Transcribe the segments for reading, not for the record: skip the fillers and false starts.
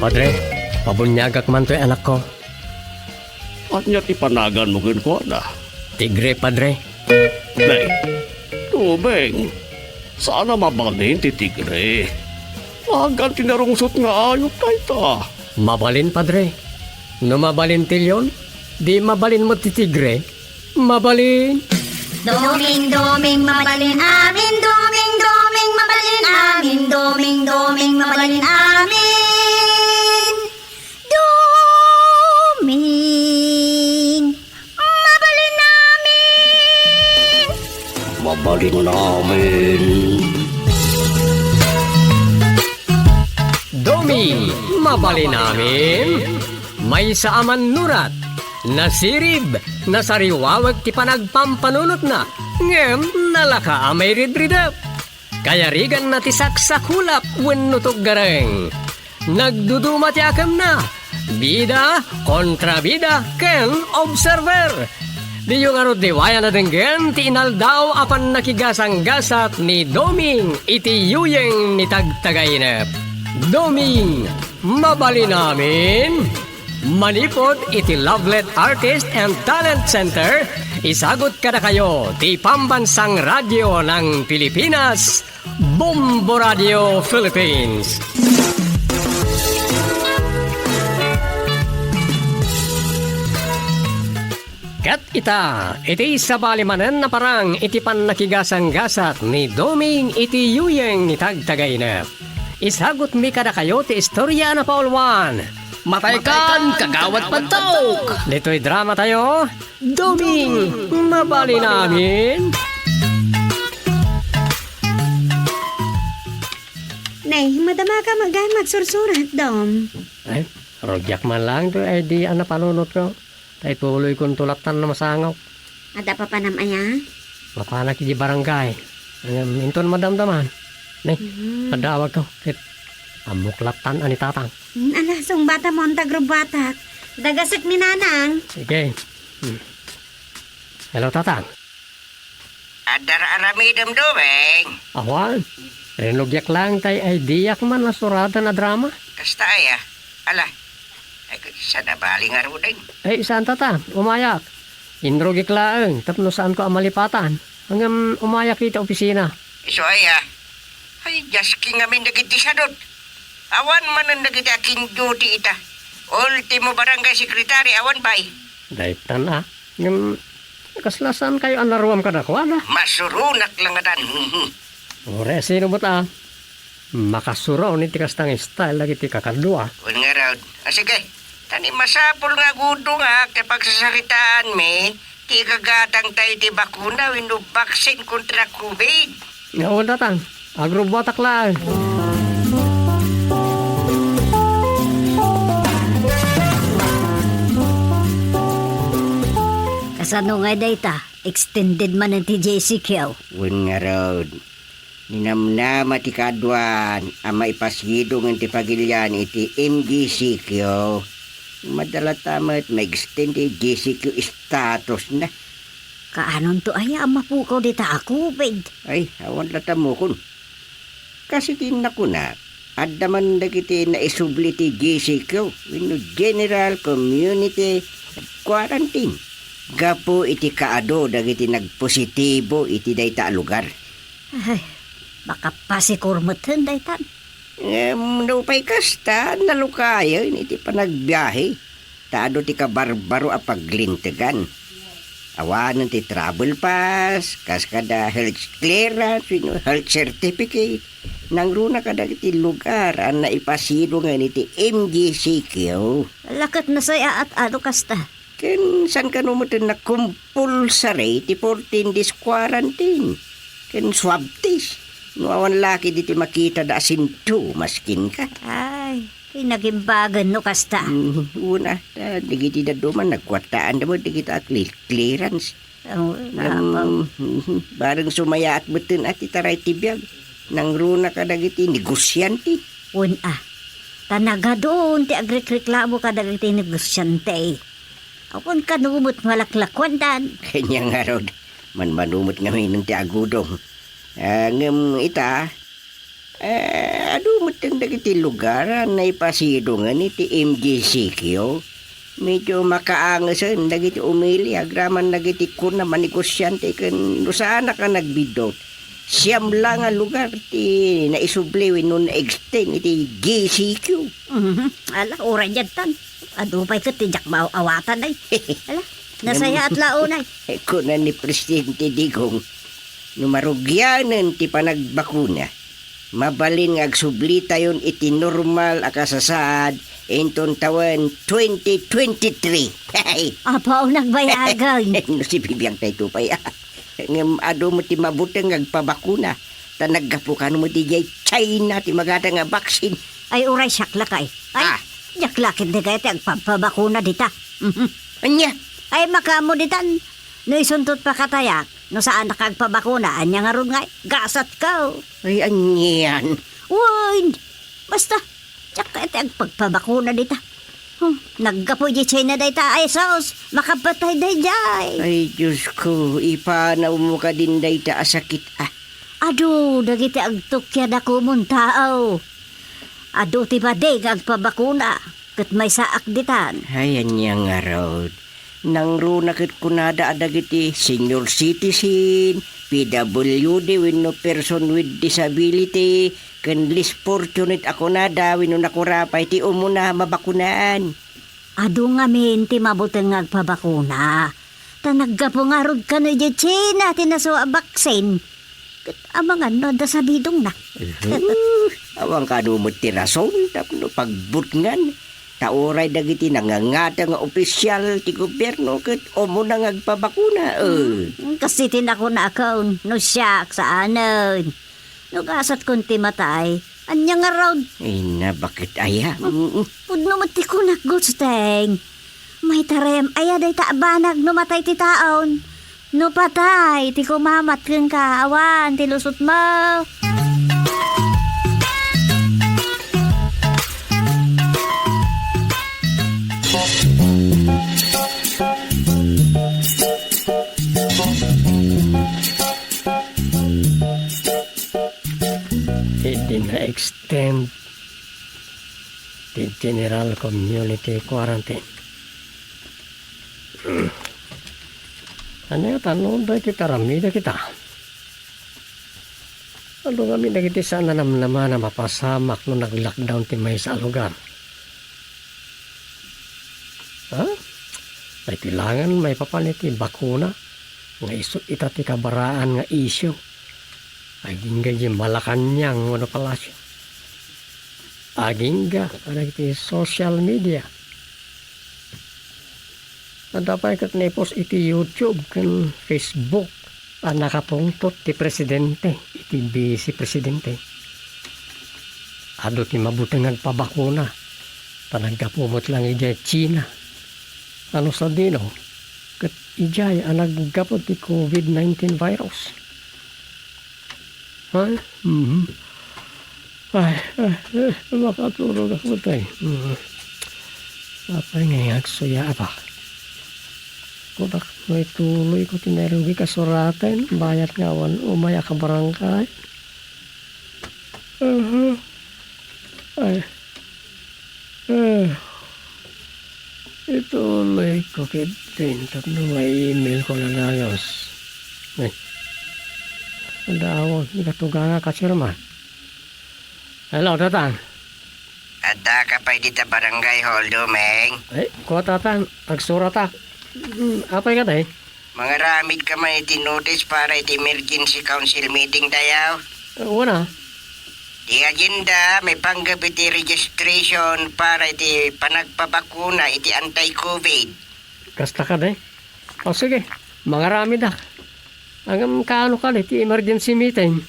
Padre, pabunyagak man to'y anak ko. At niya tipanagan mo gin ko na. Tigre, Padre. Nay, tubeng. Sana mabalin ti tigre. Magan tinarungsot nga ayot na ita. Mabalin, Padre. No mabalin tilyon, di mabalin mo ti tigre. Mabalin. Doming mabalin amin, doming mabalin amin, doming mabalin amin. Doming mabalin amin. Mabalin namin. Doming, mabalin namin. May saaman nurat. Nasirib, nasariwawag ti panagpampanunot na. Ngem, nalaka amay ridridap. Kaya rigan na ti saksakulap wenno gareng. Nagduduma ti akam na. Bida, kontrabida, ken observer. Di yung diwaya na denggen ti inaldaw apan nakigasang-gasat ni Doming iti yuyeng ni tagtagainep. Doming, mabali namin. Manipod iti Lovelet Artist and Talent Center, isagot kada kayo ti Pambansang Radyo ng Pilipinas, Bombo Radio Philippines. Kat ita, iti sabalimanan na parang iti pan nakigasang-gasat ni Doming iti yuyeng ni tagtagainep. Isagot mi kada kayo ti istorya na Paul 1. Mataykan, kagawat pantok! Dito'y drama tayo. Doming, mabali namin. Nay, madama ka magsursurat, Dom. Ay, rogyak man lang to ay di ang napalunot ko. Tay tuloy kong tulatan na masangok. Ada pa panamaya? Mapanak di barangay. Minton madamdaman. Nay, padawag ko. Amuklatan ani tatang. Alasong bata mo ang tagrubatak. Dagasik ni nanang. Sige. Hello, tatang. Adar-aramidam Doming. Awan. Renogyak lang tay ay diyak man na suratan na drama. Kasta ay Ala. Ay sa nabali nga ruding. Ay, saan tatang? Umayak. Inrogik lang. Tapno saan ko ang malipatan. Hanggang umayak kita opisina. Iso ay Ay, jasking amin nagiti siya doon. Awan man ang nagiti aking duty ita. Ultimo barangay sekretary, awan ba'y? Daiptan Yung kaslasan kayo ang naruam ka na ko, Masurunak lang atan. Ore, sino ba ta? Makasuraw ni tikas tang style lagi ti kakadua. Kung nga raw. Sige, tani masapol nga gudo nga kapag sasaritaan me, ti kagatang tayo ti bakuna wino vaccine kontra COVID. Ngayon tatang, agrobatak lang. Kasano nga data? Extended man ang TJCQ. Kung nga raw. Ninamnama ti kadwan, ama ipasgido ng ti pagilyan iti MGCQ. Madala tamat, mag-extend ti GCQ status na. Kaanon to ay ang mapukaw dita ako, bed. Ay, awan lata mo kun. Kasi tinako na, adda man dagiti na isubli ti GCQ, wino General Community Quarantine. Gapo iti kaado dagiti nagpositibo iti dayta lugar. Ay, baka pasikurmutan daytan. Napay kasta, nalukayan iti panagbiyahe. Taado ti kabarbaro a paglintigan. Awanan ti travel pass, kaskada health clearance, health certificate. Nang runa kada iti lugar ang naipasido nga iti MGCQ. Lakat na saya at ano kasta. Ken san ka numutin na compulsory ti 14 days quarantine. Ken swab test. Nuawan laki diti makita da asinto, maskin ka. Ay, pinagimbagan no kasta. Una, digiti da duman, nagkwataan da mo, digita clearance. Oh, Barang sumaya at betin at itaray tibiyag. Nang runa ka dagiti negosyante. una, tanaga doon ti agreklamo ka dagiti negosyante. Akon kanumot malaklakwan dan. Kanya nga rod, manumot nga minun ti agudong. Ngam ita, Ano matang dagiti lugar na ipasidungan iti MGCQ? Medyo makaangasan dagiti umili agraman dagiti kuna manikusyante ken no saan ka nagbidot. Siyam lang ang lugar ti naisubliwin nun na-extend iti GCQ. Ala, ura dyan tan. Adupay ka tijak maawatan ay. Ala, nasaya at launay. Kuna ni Presidente Digong, numarugyanan ti panagbakuna. Mabalin nga agsublita yun iti normal akasasaad inton taon 2023. Hey! Apaw nagbayagan. No si Bibiyang tayo pa ya. Ngam ado mo ti mabutang agpabakuna. Tanaggapukan mo ti jay China ti magata nga baksin. Ay, uray syakla kay. Ay, yaklakit di kayo ti agpapabakuna dita. Anya? Ay, makamo ditan. No isuntot pa katayak. No saan nakagpabakuna, anya nga ron nga, gasat ka. Ay, anyan. Uy, basta, tsaka ito ang pagpabakuna dita. Naggapoy di China dita ay sos, makapatay day jay. Ay, Diyos ko, ipanaw mo ka din day ta asakit Ado, dagiti agtukya na kumon tao. Ado ti baday nga agpabakuna, kat may saak ditan. Ay, anyang nga road. Nang runakit kunada adagiti senior citizen, PWD when no person with disability, kan least fortunate ako nada when no nakurapay ti umuna mabakunaan. Ado nga min ti mabutang nga agpabakuna. Tanaggapo nga rod ka no di China, tinaso a baksin. Kat amangan no da sabidong na. Awang kanumot ti rason, tapno pagbutngan. Tauray dagiti nangangata nga opisyal ti gobyerno ket umo na ngagpabakuna. Kasi tinakuna akaw, no siyak sa anon. No gasat kon ti matay, anya nga raw. Ay na, bakit aya? Pudno mati ko naggusteng. May tarem, aya day taabanag no matay ti taon. No patay, ti kumamat keng kaawan, ti lusot mo. Hindi na-extend the general community quarantine. Ano yung tanong doon kita ramida kita? Ano kami nagiti sana namnaman na mapasamak no nag-lockdown ti may sa lugar? Ha? Ay kailangan may papaniti bakuna nga iso itati kabaraan nga isyo. Aging gaji Malacanang wano palasyo. Aging ga ano iti social media. Dapat kat nepos iti YouTube kan Facebook nakapungtot ti presidente iti vice presidente. Ado ti mabutang nagpabakuna. Panagkapumot lang ijay China. Ano sa dino? Kat ijay nagkapot ti COVID-19 virus. Ay, makatulog ako tayo. Apay ngayon, suya pa. Kudak, may tuloy ko tinarugi kasuratan, bayat ngawan, umaya ka barangay. Ituloy ko kitin, tapno may email ko na nagos. Ay. Daw, hindi ka tuga ka sirma. Hello, Tatang. Ada ka pa dita barangay hall, Domeng. Ay, ko Tatang, agsurat ak. Apay ka tayo? Mga ramid ka man iti notice para iti emergency council meeting dayaw. Una. Di agenda, may panggap iti registration para iti panagpabakuna iti anti-COVID. Kasta ka tayo? O sige, mga rami dak. Hanggang kaano ka iti emergency meeting.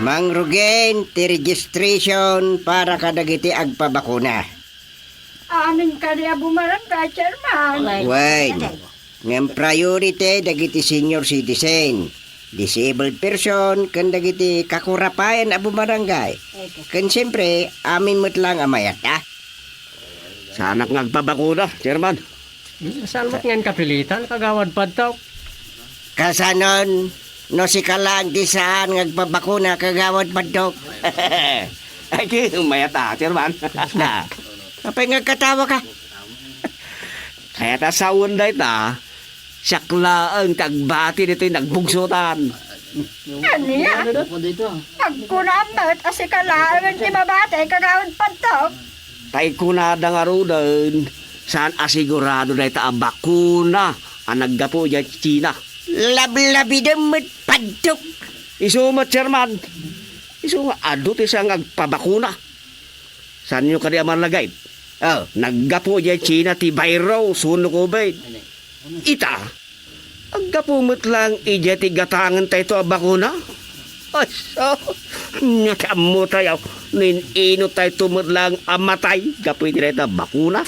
Mangrugen ti registration para kadagiti agpabakuna. Amin ka niya bumarangay, Chairman. Wait. Ngem priority dagiti senior citizen, disabled person, kan dagiti kakurapayan a bumarangay. Kan siyempre, amin mo't lang amayat, ah. Sa anak ngagpabakuna, Chairman. Salmat ngayon kapilitan, kagawad padtaw. Kasanon, no si kalang di saan ngagpabakuna kagawad padok. Ay, mayata, Chairman. Kapay ngagkatawa ka? Kaya ta sa unday ta, sakla ang tagbati dito yung nagbugsutan. Aniya? Pagkunamot, asikalaan ti babate, kagawad pantok. Tay kunada nga ro doon, saan asigurado na ita ang bakuna ang naggapo dyan China. Lablabi damot padok. Isumat, Chairman. Isumat, adot isang agpabakuna. Saan nyo kanya malagay? Oh, Naggapo dyan China ti Bayro, suno ko ba? Ita, aggapumot lang ija ti gatangan tayo ito ang bakuna. Ay, so, nakamo tayo. Ino tayo tumot lang amatay. Gapoy ti tayo bakuna.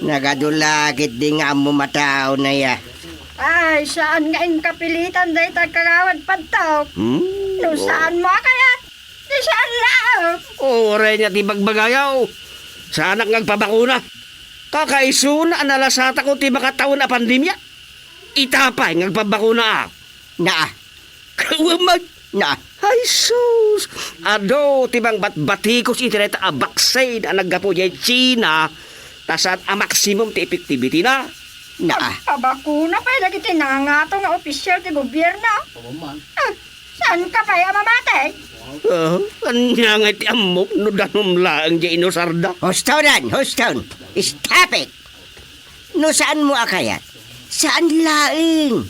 nagadulagit di nga mo matao na ya. Ay, saan nga yung kapilitan dahi kagawad pantok? No, saan mo kaya? Di saan lang? Ore niya ti bagbagayaw. Sa anak ngagpabakuna. Kakaisuna ang nalasata ko ti makataon na pandemya. Itapay ngagpabakuna. Naa, Kawamag. naa. Ay sus. Ado tibang batbatikos internet a vaccine ang naggapo dyan China. Tasat a maximum ti effectivity na. Naa. Pabakuna pa, lagi tinangato nga opisyal ti gobyerno. Saan ka pa mamatay? Anya nga ti amok no danom laang di inosarda. Hoston, stop it! No saan mo akayat? Saan laing?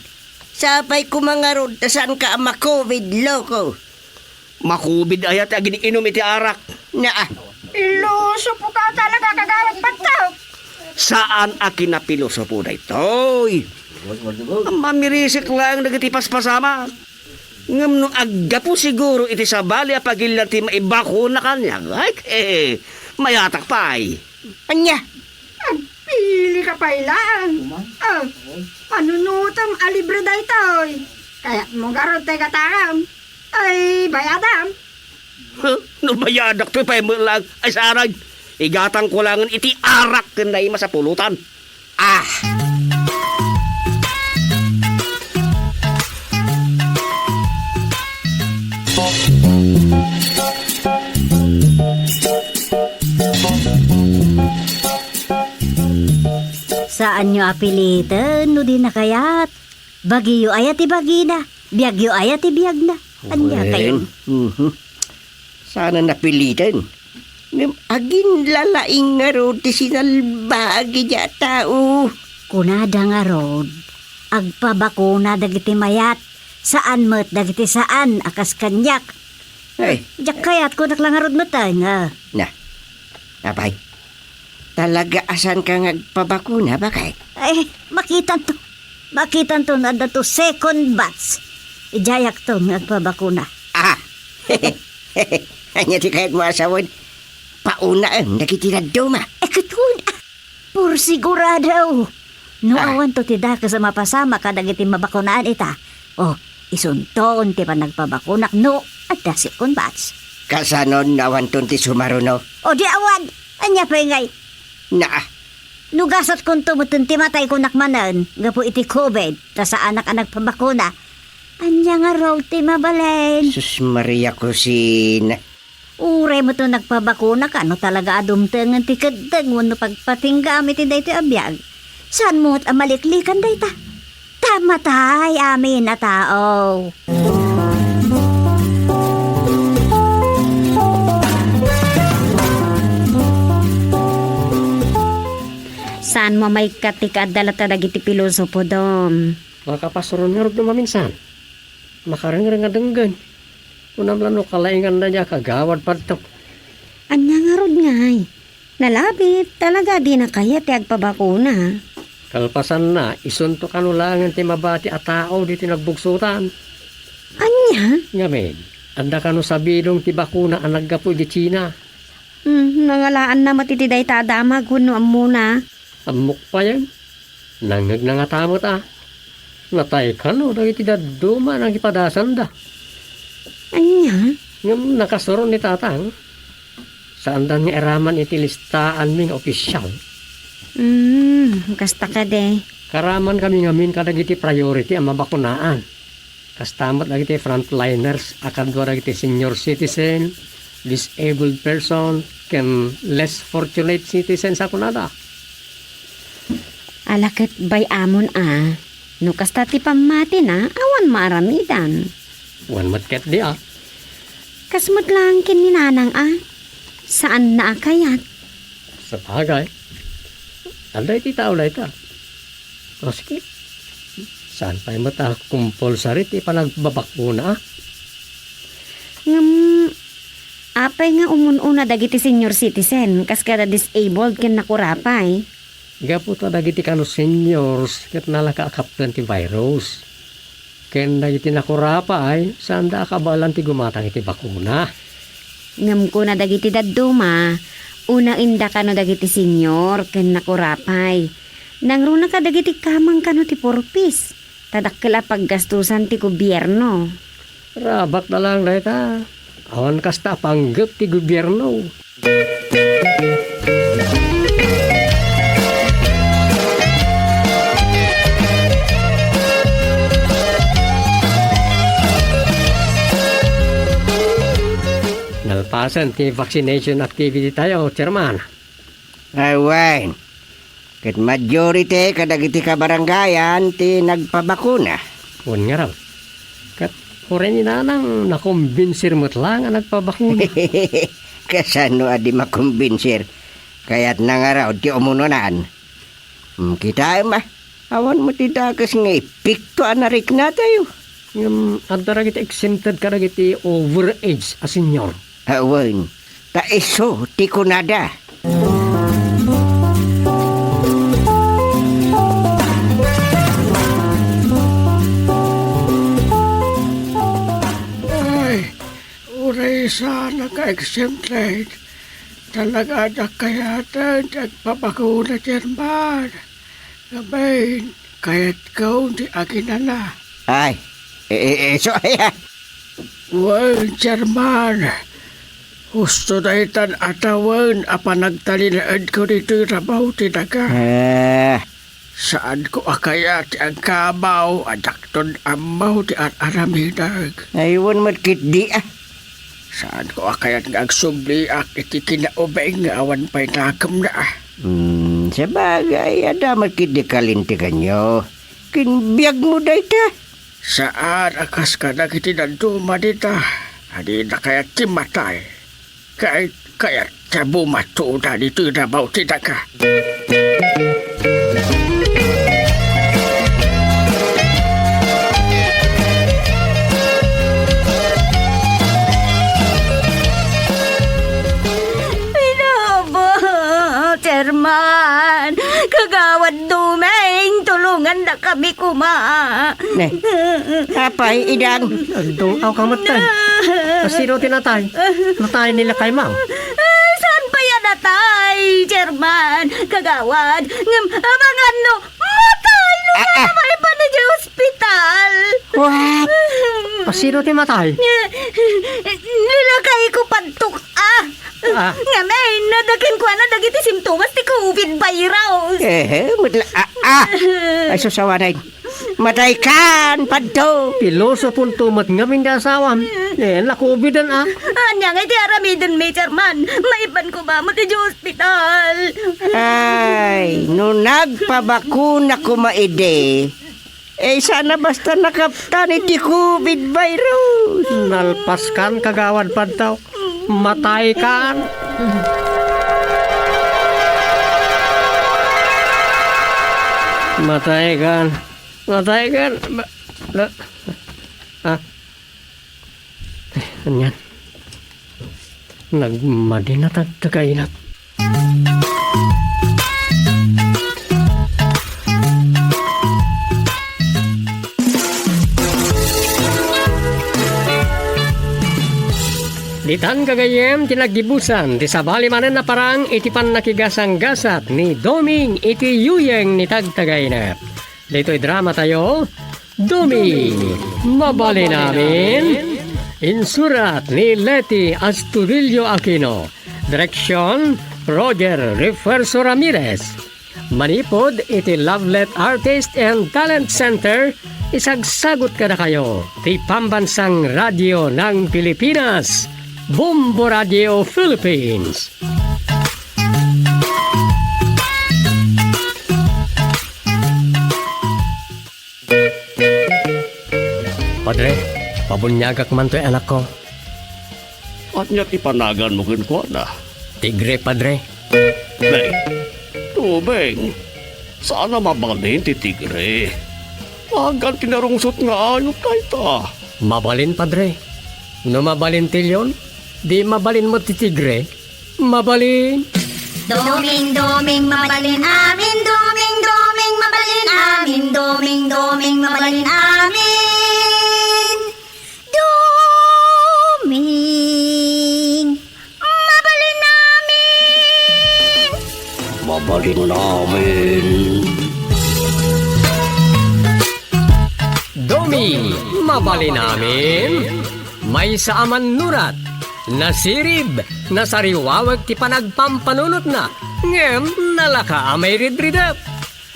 Sapay kumangarod, saan ka ma-COVID, loko? Makubid ayat agin inom iti arak. Naa, Iluso po ka talaga kagawad pantok. Saan akin na pilosopo na itoy? Mamirisik lang nagatipas pasama. Ngam no aggapo siguro iti sa bali apagil ti maibako na kanya. Ay, mayatak pa ay. anya? Pili ka pa ilan. Panunutam alibre da itoy. Kaya mo garot tayo katakam. Ay, bayadam. No bayadak to pa mo lang ay sarag. Igatang ko langan iti arak kanay masapulutan. Ah! Saan nyo apilitan, no di na kayat? Bagiyo ayat ti bagina, biyagyo ayat ti biyag na. Anya kayo? Sana napilitan. Ngam agin lalaing nga ro ti sinalbagi dya tao. Kunada nga rod, agpabakuna dagiti mayat, saan mo't dagiti saan akas kanyak. Ay, Jak kayat kunak lang nga rod mo tayo nga. na. Abay, talaga asan ka ngagpabakuna ba kay? Ay, makitan to na dato second batch. Ijayak to agpabakuna. Ah! Anya ti kahit mo asawon. Pauna ang nakitinaduma. Katun, por sigurado. No awan to ti daka sa mapasama kadagiti mabakunaan ita. O, isunton ti pa nagpabakunak no at da second batch. Kasanon nawan ti sumaruno. O di awan, anya pa ngay. Na, Nugasat kong tumutun ti matay ko nakmanan. Gapo iti COVID, ta sa anak-anak pabakuna. Anya nga raw ti mabalen. sus Maria Kusina. Uray mo to nagpabakuna ka, no talaga adumtengan ti kaddag mo no pagpatinggamit ti dayti abiyag. Saan mo at amaliklikan dayta? Tamatay amin na tao. Saan mo may katika dala dagiti pilosopo dom? Makapasoron nga rin maminsan. Makaringar nga denggan. Unam lang no kalaingan na niya kagawad padtok. Anya nga rod ngay. Nalabit talaga di na kaya ti agpabakuna. Kalpasan na, isunto kanulangan ti mabati at tao di tinagbugsutan. Anya? Ngamin, Anda ka no sa bilong ti bakuna ang naggapo di China. Nangalaan na matitiday ta damag kuno muna. Amok pa yan. Nangag na nga tamot Natay ka no, dagiti daduma nang ipadasan da. Anya? Ngam nakasuron ni tatang. Saan da nga eraman iti listaan ming opisyal. Kasta ka de. Karaman kami ngamin kadagiti priority ang mabakunaan. Kastamat dagiti frontliners, akadwa dagiti senior citizen, disabled person, ken less fortunate citizen sa kunada. Alakit bay amon No kasta ti pamati na, awan maaramidan. Wan matket di Kasmat lang kininanang Saan na akayat? Sa bagay. Anday ti tao na ita. O sige. Saan pa'y mata compulsory ti panagbabakuna Apay nga umununa dagiti senior citizen, kas kada disabled ken nakurapay. Gapo ta dagiti kano seniors ket nalakaakapten ti virus. Ken dagiti nakurapa ay saan da akabalan ti gumatang iti bakuna. Ngam ko na dagiti dadduma, unang inda kano dagiti senior ken nakurapay. Nangruna ka dagiti kamang kano ti purpis. Tadakkala paggastusan ti gobyerno. Rabat na lang na ita. Awan kasta panggap ti gobyerno. Nalpasan ti vaccination activity tayo, Chairman. Awan. Kat majority kadagiti kabarangayan ti nagpabakuna. Huwag nga raw. Kat kuren inanang nakumbinsir mo't lang ang nagpabakuna. Kasano adi makumbinsir. Kaya't nangaraw ti umununan. Kita awan mo ti dakas nga ipikto anarik na tayo. Ngam, adda ragiti exempted ka ragiti overage a senior. Awan. Ta iso ti kunada. Uray sana ka-exempted. Talaga na kayatan nagpapakuna Chairman. Gabayin, kaya't kau di akinala. Ay, so ay. Well, Chairman, gusto na itan atawan apa nagtalinaan ko dito yung rabaw tinaga. Saan ko akayat ang kabaw, adakton amaw ti aramidag. Aywan matkit di Saan ko akayat nga agsubliak iti kinaubay nga awan pa'y nakam na Sa bagay, ada matkit di kalintigan nyo. Kinbiyag mo da ita. Saan akas ka na kiti nanduma dita. Adi na kaya timatay. Kaya tabu matuda dito na baw tinaka. Chairman, kagawad dumeng, tulungan na kami Ne, apay idang. Agdong aw kamatay. Kasino tinatay? Natay nila kay ma'am. Saan pa yan natay, Chairman? Kagawad, mga no, matay, no, may pa na dyan hospital. What? Kasino tinatay? Nilakay ko pantok, nga may, nadakin ko na dagiti simptomas ti COVID virus. Mutla, ay susawanay. Matay kan, padto. Piloso pun tumat ngamin da asawam. Nakubidan Anya nga ti aramidon may Chairman. Maiban ko ba mo ti hospital? Ay, nung nagpabakuna ko maide, sana basta nakaptan iti COVID virus. Nalpaskan kagawad pantaw. Matay kan. Matay kan. Matay kan. Anyan. Nagmadi na tagtagainat. Ditan gagayem tinagibusan ti sabali manen na parang iti pan nakigasang gasat ni Doming iti yuyeng ni tagtagay na. Dito'y drama tayo, Doming, mabali namin. Insurat ni Leti Astudillo Aquino. Direksyon, Roger Refuerzo Ramirez. Manipod iti Lovelet Artist and Talent Center. Isagsagot ka na kayo. Ti Pambansang Radyo ng Pilipinas. Bombo Radio Philippines. Padre, pabunyagak man to'y anak ko. At niya tipanagan mo ko na. Tigre, padre. Nay, tubeng. Sana mabalin ti tigre. Agan tinarungsot nga ayot na ita. Mabalin, padre. No mabalin tilyon, di mabalin mo ti tigre. Mabalin. Doming, doming, mabalin amin. Doming, doming, mabalin amin. Doming, doming, mabalin amin. Doming, mabalin amin. Mabalin namin. Doming, mabalin namin. May saaman nurat. Nasirib, nasariwawag ti panagpampanunot na. Ngem, nalaka amay ridridap.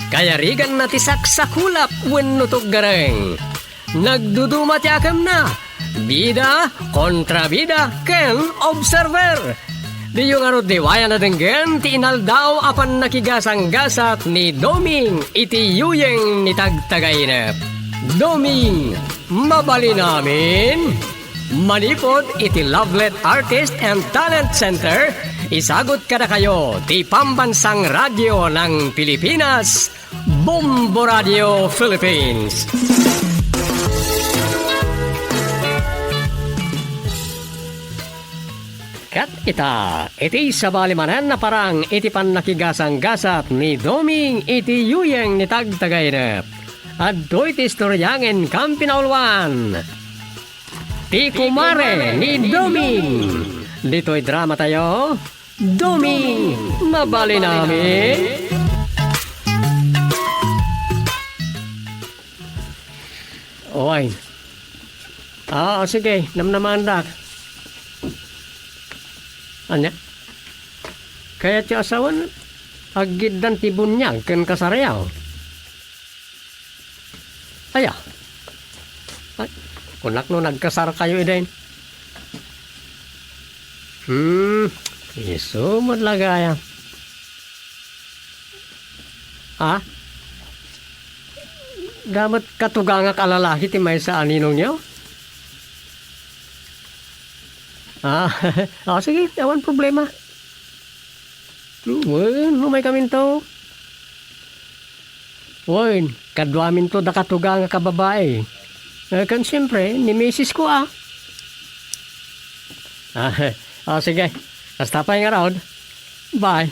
Kaya rigan na ti saksakulap wenutog gareng. Nagduduma ti akam na. Bida, kontra bida, ken observer. Di yung arot diwaya na denggen ti inaldaw apan nakigasang gasat ni Doming iti yuyeng ni tagtagay na. Doming, mabali namin. Manipod iti Lovelet Artist and Talent Center. Isagot ka na kayo ti Pambansang Radyo ng Pilipinas. Bombo Radio Philippines. Kat iti sabali manan na parang iti pan nakigasang gasat ni Doming iti yuyeng ni tagtagay na. At do'y ti istoryangen kampinaulwan. Ti kumare ni Doming. Dito'y drama tayo. Doming, mabali namin. Oy. Sige, namnamandak. Anya? Kaya ti asawan, aggidan ti bunyag ken kasarayaw. Aya. Ay, kunak no nagkasar kayo idain. Iso madlagaya. Ha? Damat katugangak alalaki ti may sa aninong niyo? Sige, awan problema. No may kaminto. Woy, kadwamin to da katugang ka babae. Kan siyempre, ni misis ko sige. Basta pa yung around. Bye.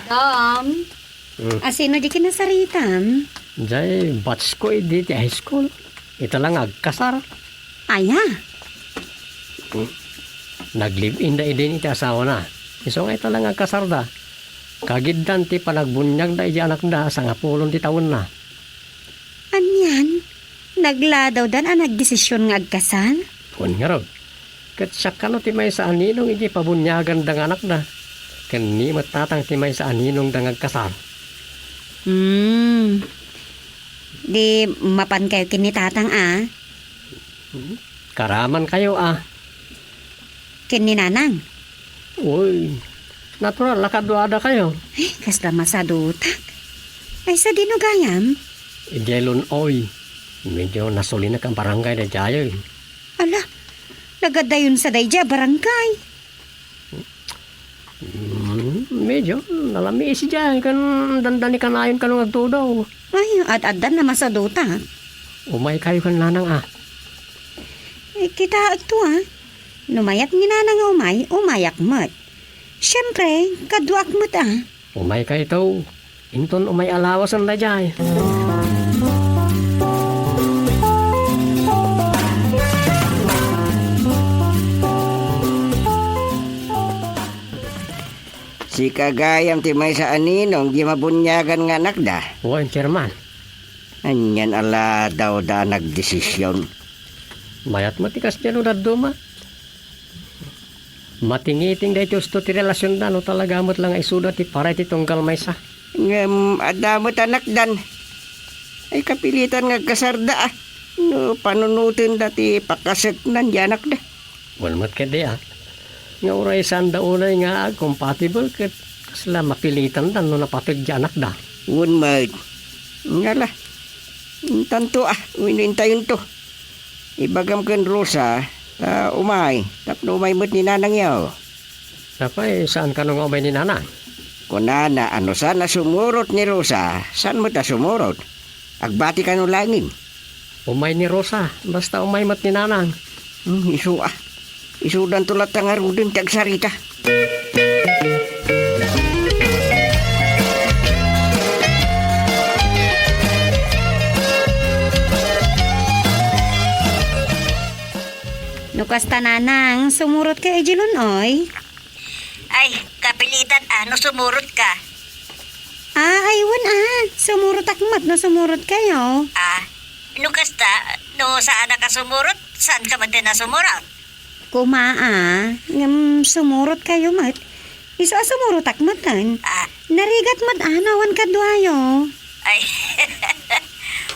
Dom, asino di kinasaritan? Jay, batch ko di high school. Ito lang agkasar. Aya, Nag-live-in da idin iti asawa na. Iso nga ito lang agkasar da. Kagiddan ti panagbunyag da iti anak da sa ngapulon ti taon na. anyan, nagladaw dan nagdesisyon nga agkasan? Puan nga raw. Kat siya kano ti may sa aninong iti pabunyagan da anak da. Kani matatang ti may sa aninong da agkasar. Di mapan kayo kinitatang Karaman kayo Kininanang. Uy, natural lakadwada kayo. Kasda masadutak. Ay sa dinugayam. Igelon oy. Medyo nasuli na kang barangay na jayo. Ala, nagadayon sa dayja barangay. Medyo nalami si jayo kan dandani kanayon kanong agtudaw. Ay, ad-adan na masadutak. Umay kayo kan nanang Kita ito Numayat ni nanang umayak mat. Siyempre, kaduak mat Umay kayo to. Inton umay alawas ang dajay. Si kagayam ti may sa aninong gimabunyagan nga anak da. Wan, chairman. Anyan ala daw da nagdesisyon. Mayat matikas dyan o duma. Matingiting da ito ti relasyon da no talaga mo't lang ay suda ti para ti tunggal may sa. Ngam adamot anak dan. Ay kapilitan nga kasarda ah. No panunutin dati pakasek nan anak da. Walmat ka di ah. Nga uray sanda unay nga compatible kat kasla mapilitan dan no napatid di anak da. Wun mad. Ngala. Tanto ah. Winintayin to. Ibagam kan Rosa. Umay. Tapno umay mo't ni nanang yaw. Napay saan ka nung umay ni nanay? Kunana ano sana sumurot ni Rosa. Saan mo ta sumurot? Agbati ka no langin. Umay ni Rosa. Basta umay mo't ni nanang. Isu ah. Isudan tulat tangarudin tagsarita. Nukas tananang, sumurot ka ejilon oy. Ay, kapilitan ano sumurot ka? Aywan sumurot akmat na sumurot kayo. No kasta, no saan ka sumurot? Saan ka man din na sumurot? Ngam sumurot kayo mat. Isa sumurot akmatan. Narigat mat anawan kadwayo. Ay,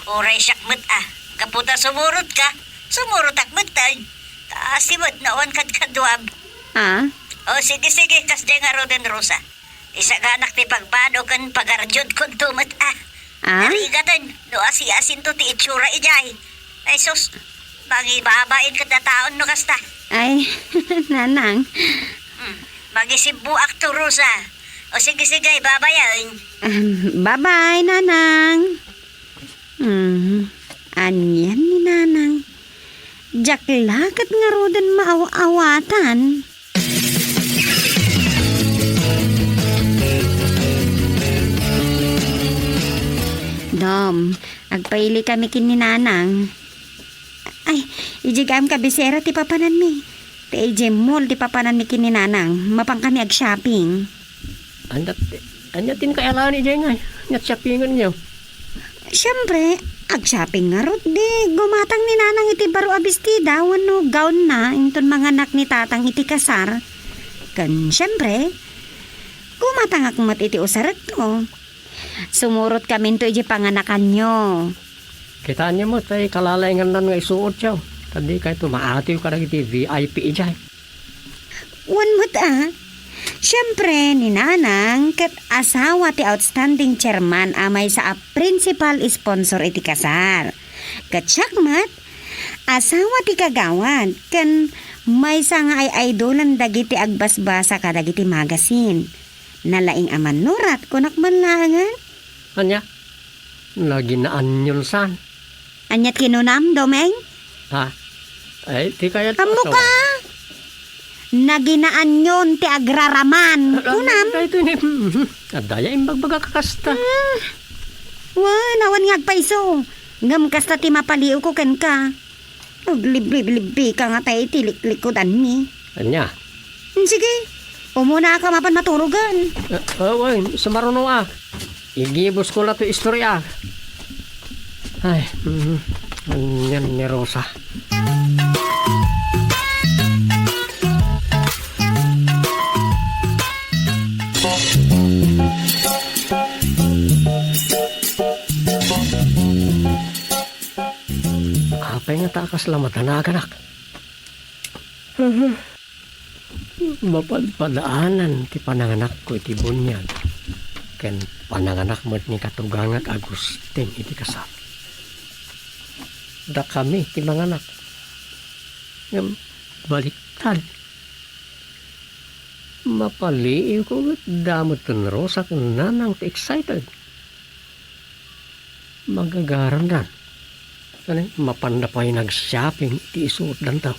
oray syakmat kaputa sumurot ka. Sumurot akmatan. Simot naon kadwab. O sige, kasde nga Roden Rosa. Isa ganak ti pagbado kan pagarjod kun tumat Narigatan, no asi-asin to ti itsura ijay. Ay sus, magibabain ka na taon no kasta. Ay, nanang. Magisibuak to Rosa. O sige, babayan. Bye-bye, nanang. Anyan ni nanang. Jaklakat nga rodan maaw-awatan. Dom, agpaili kami kini nanang. Ay, ijigam ka bisera ti papanan mi. Ti AJ Mall ti papanan mi kini nanang. Mapang kami ag-shopping. Anyatin ka alaan ni Jay nga. Nyat shoppingan niyo. Siyempre, ag-shopping nga rot di. Gumatang ni nanang iti baro abistida. Wano gown na. Inton mga anak ni tatang iti kasar. Kan siyempre, gumatang akmat iti usarat ko. Sumurot kami to iti panganakan nyo. Kita niyo mo, tay kalalayngan nan nga isuot siya. Tadi kayo tumaatiw ka na iti VIP ijay. One mo't Siyempre, ni nanang kat asawa ti outstanding chairman amay sa principal sponsor iti kasar. Kat syakmat, asawa ti kagawad kan may sa nga ay idolan dagiti agbasbasa ka dagiti magasin. Nalaing aman nurat kunak manlangan. Anya? Lagi na anyol san. Anyat kinunam, Domeng? Ay, di kaya Kamu ka? Naginaan yun ti agraraman. Kunam. Ito ni... Adaya imbagbaga kakasta. Wah, nawan nga agpaiso. Ngam kasta ti mapaliw ko ken ka. Liblib-libbi ka nga tayo tilik-likodan ni. Anya? Sige, umuna ka mapan maturugan. Uy, sumaruno Igibos ko na to istorya. Ay, anyan ni Rosa. Apay nga takas lamatan na aganak. Mapadpadaanan ti pananganak ko iti bunyag. Ken pananganak mo't ni Katugangat Agustin iti kasal. Da kami ti manganak. Ngam baliktad. Mapaliw ko damot ng Rosa kung nanang ti excited. Magagaran dan. Mapanda pa yung nag-shopping iti isuot dan tao.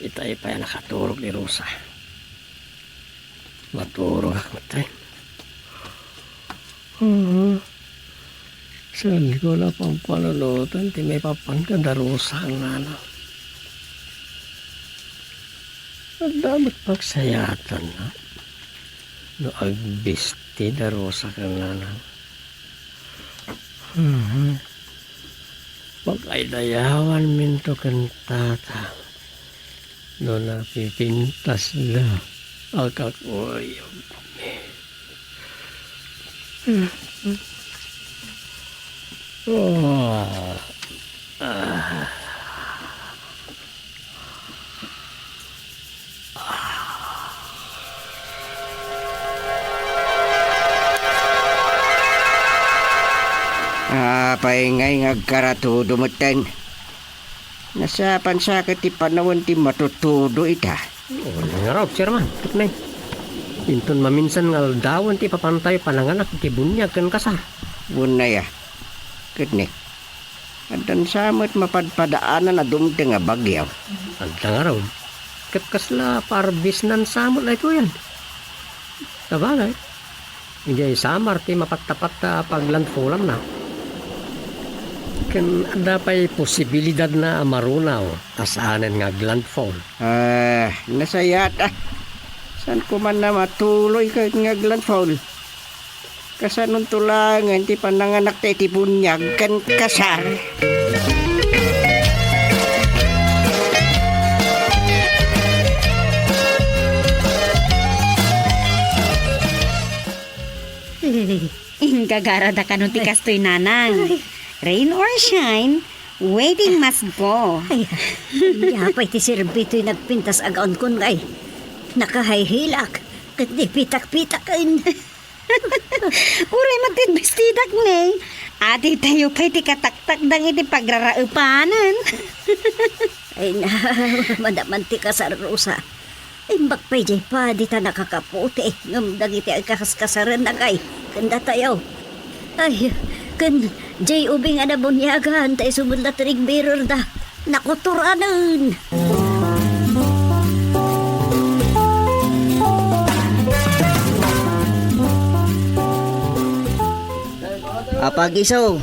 Itay pa yan nakaturog ni Rosa. Maturog ako tayo. Saan ko na pang panunutan, ti may papangkanda Rosa ang nana. Dapat pagsayatan na. No agbisti daro sa kananan. Pagkaidayawan minto kantata. No napipintas na. Akakoyog. Oh. Paingay ngagkaratudo mo ten. Nasa pansakit ti panawon ti matutudo ita. Wala nga raw, chairman. Tuknay. Inton maminsan nga dawan ti papantay pananganak ti bunyag kan kasar. Bunay Kitnik. Adan samot mapadpadaanan na dumte nga bagyaw. Anta nga raw. Katkasla parbis nan samot na ito yan. Sabagay. Hindi ay samar ti mapagtapat paglandfulam na. Kan ada pa'y posibilidad na marunaw asanan nga landfall. Nasayat San ko man na matuloy ka nga landfall. Kasanong tulangan ti pananganak ti bunyag kan kasar. Gagarada ka nun ti kastoy nanang. Rain or shine, waiting must go. Ay, yapay ti sirbito'y nagpintas agaon kun ngay. Nakahayhilak, kat di pitak-pitakin. Uray magtitbestidak ne. Ati tayo pa'y ti kataktakdang iti pagraraupanan. Ay na, madaman ti kasar Rosa. Imbak pa'y jay pa, di ta nakakaputi. Ngam dagiti ay kaskasaran na kay. Kanda tayo. Ay, kan jay ubing ana bunyagan, tayo sumud na trig mirror da. Nakuturanan. Apag iso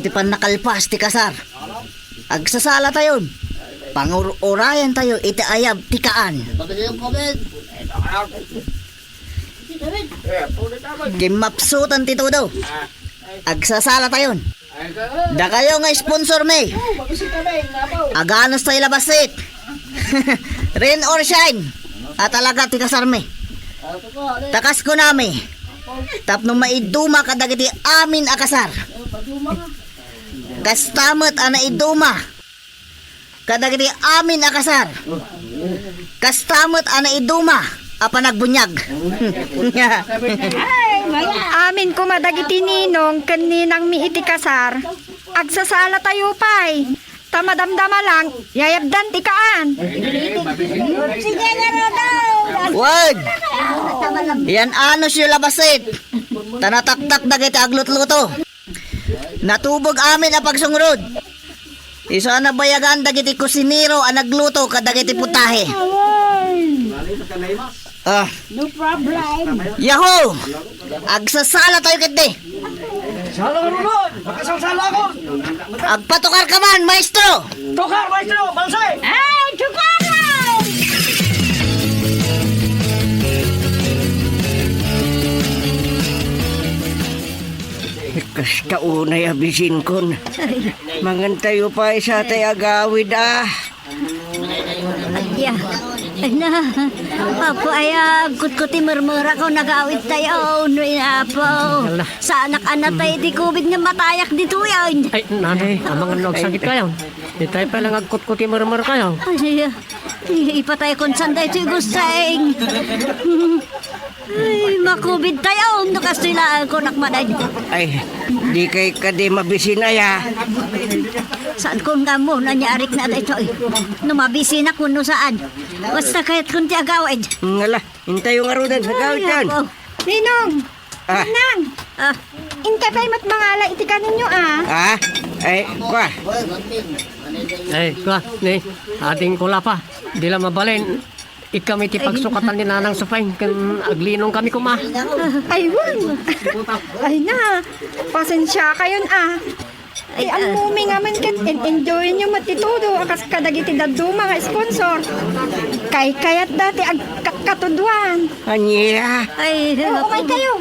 ti pan nakalpas ti kasar. Agsasala tayo. Pangurayan tayo iti ayab tikaan. Kimapsutan ti todo. Agsasala tayo. Da kayo nga sponsor me. Aganos tayo labasit. Rain or shine. At talaga ti kasar me. Takas ko nami. Tapno maiduma kadagiti amin akasar. Kastamot ana iduma kadagiti amin akasar. Kastamot ana iduma apa nagbunyag. Amin ko madagiti ninong kaninang miiti kasar. Agsasala tayo pa'y. Tamadamdama lang, yayabdan tikaan. Sige nga daw. Wag! Yan anos yung labasit. Tanataktak dagiti aglutluto. Natubog amin ang pagsungrod. Isa na bayagan dagiti kusiniro ang nagluto kadagiti putahe. No problem. Yahoo! Agsasala tayo kiti. Sala mo nun! Makasasala ako! Agpatukar ka man, maestro! Tukar, maestro! Bansay! Ay, tukaran! Kas kaunay abisin kon. Mangantayo pa isa tayo agawid Yeah. Na, apo ay kuti murmura ko nag-awit tayo. No, apo. Sa anak-anak tayo di kubig nga matayak dito yan. Ay, nanay, amang nagsakit kayo. Di tayo palang agkut-kuti murmur kayo. Ay, ipatay kung saan tayo ito'y gusteng. Ay, makubid tayo. Nakastilaan ko nakmanan. Ay, di kay kadi mabisin aya. Saan ko nga mo nanyarik na ito eh. Numabisin ako no saan. Basta kahit kung ti agawid. Ngala, hintayo nga rodan sa gawid yan. Ninong! Ah. Nang! Inte pa'y matmangala itikan ninyo Ay, kwa. Ay, kwa, ni, ating kula pa. Di lang mabalin. Ikami ti pagsukatan ni Nanang Supay. Kan aglinong kami kuma. Ayun! Ay na! Pasensya kayon Ay, ang mumi nga man kat, enjoy nyo matitudo, akas kadagiti daduma nga sponsor. Kayat dati ag katudwan. Anya. Ay, Umay kayo.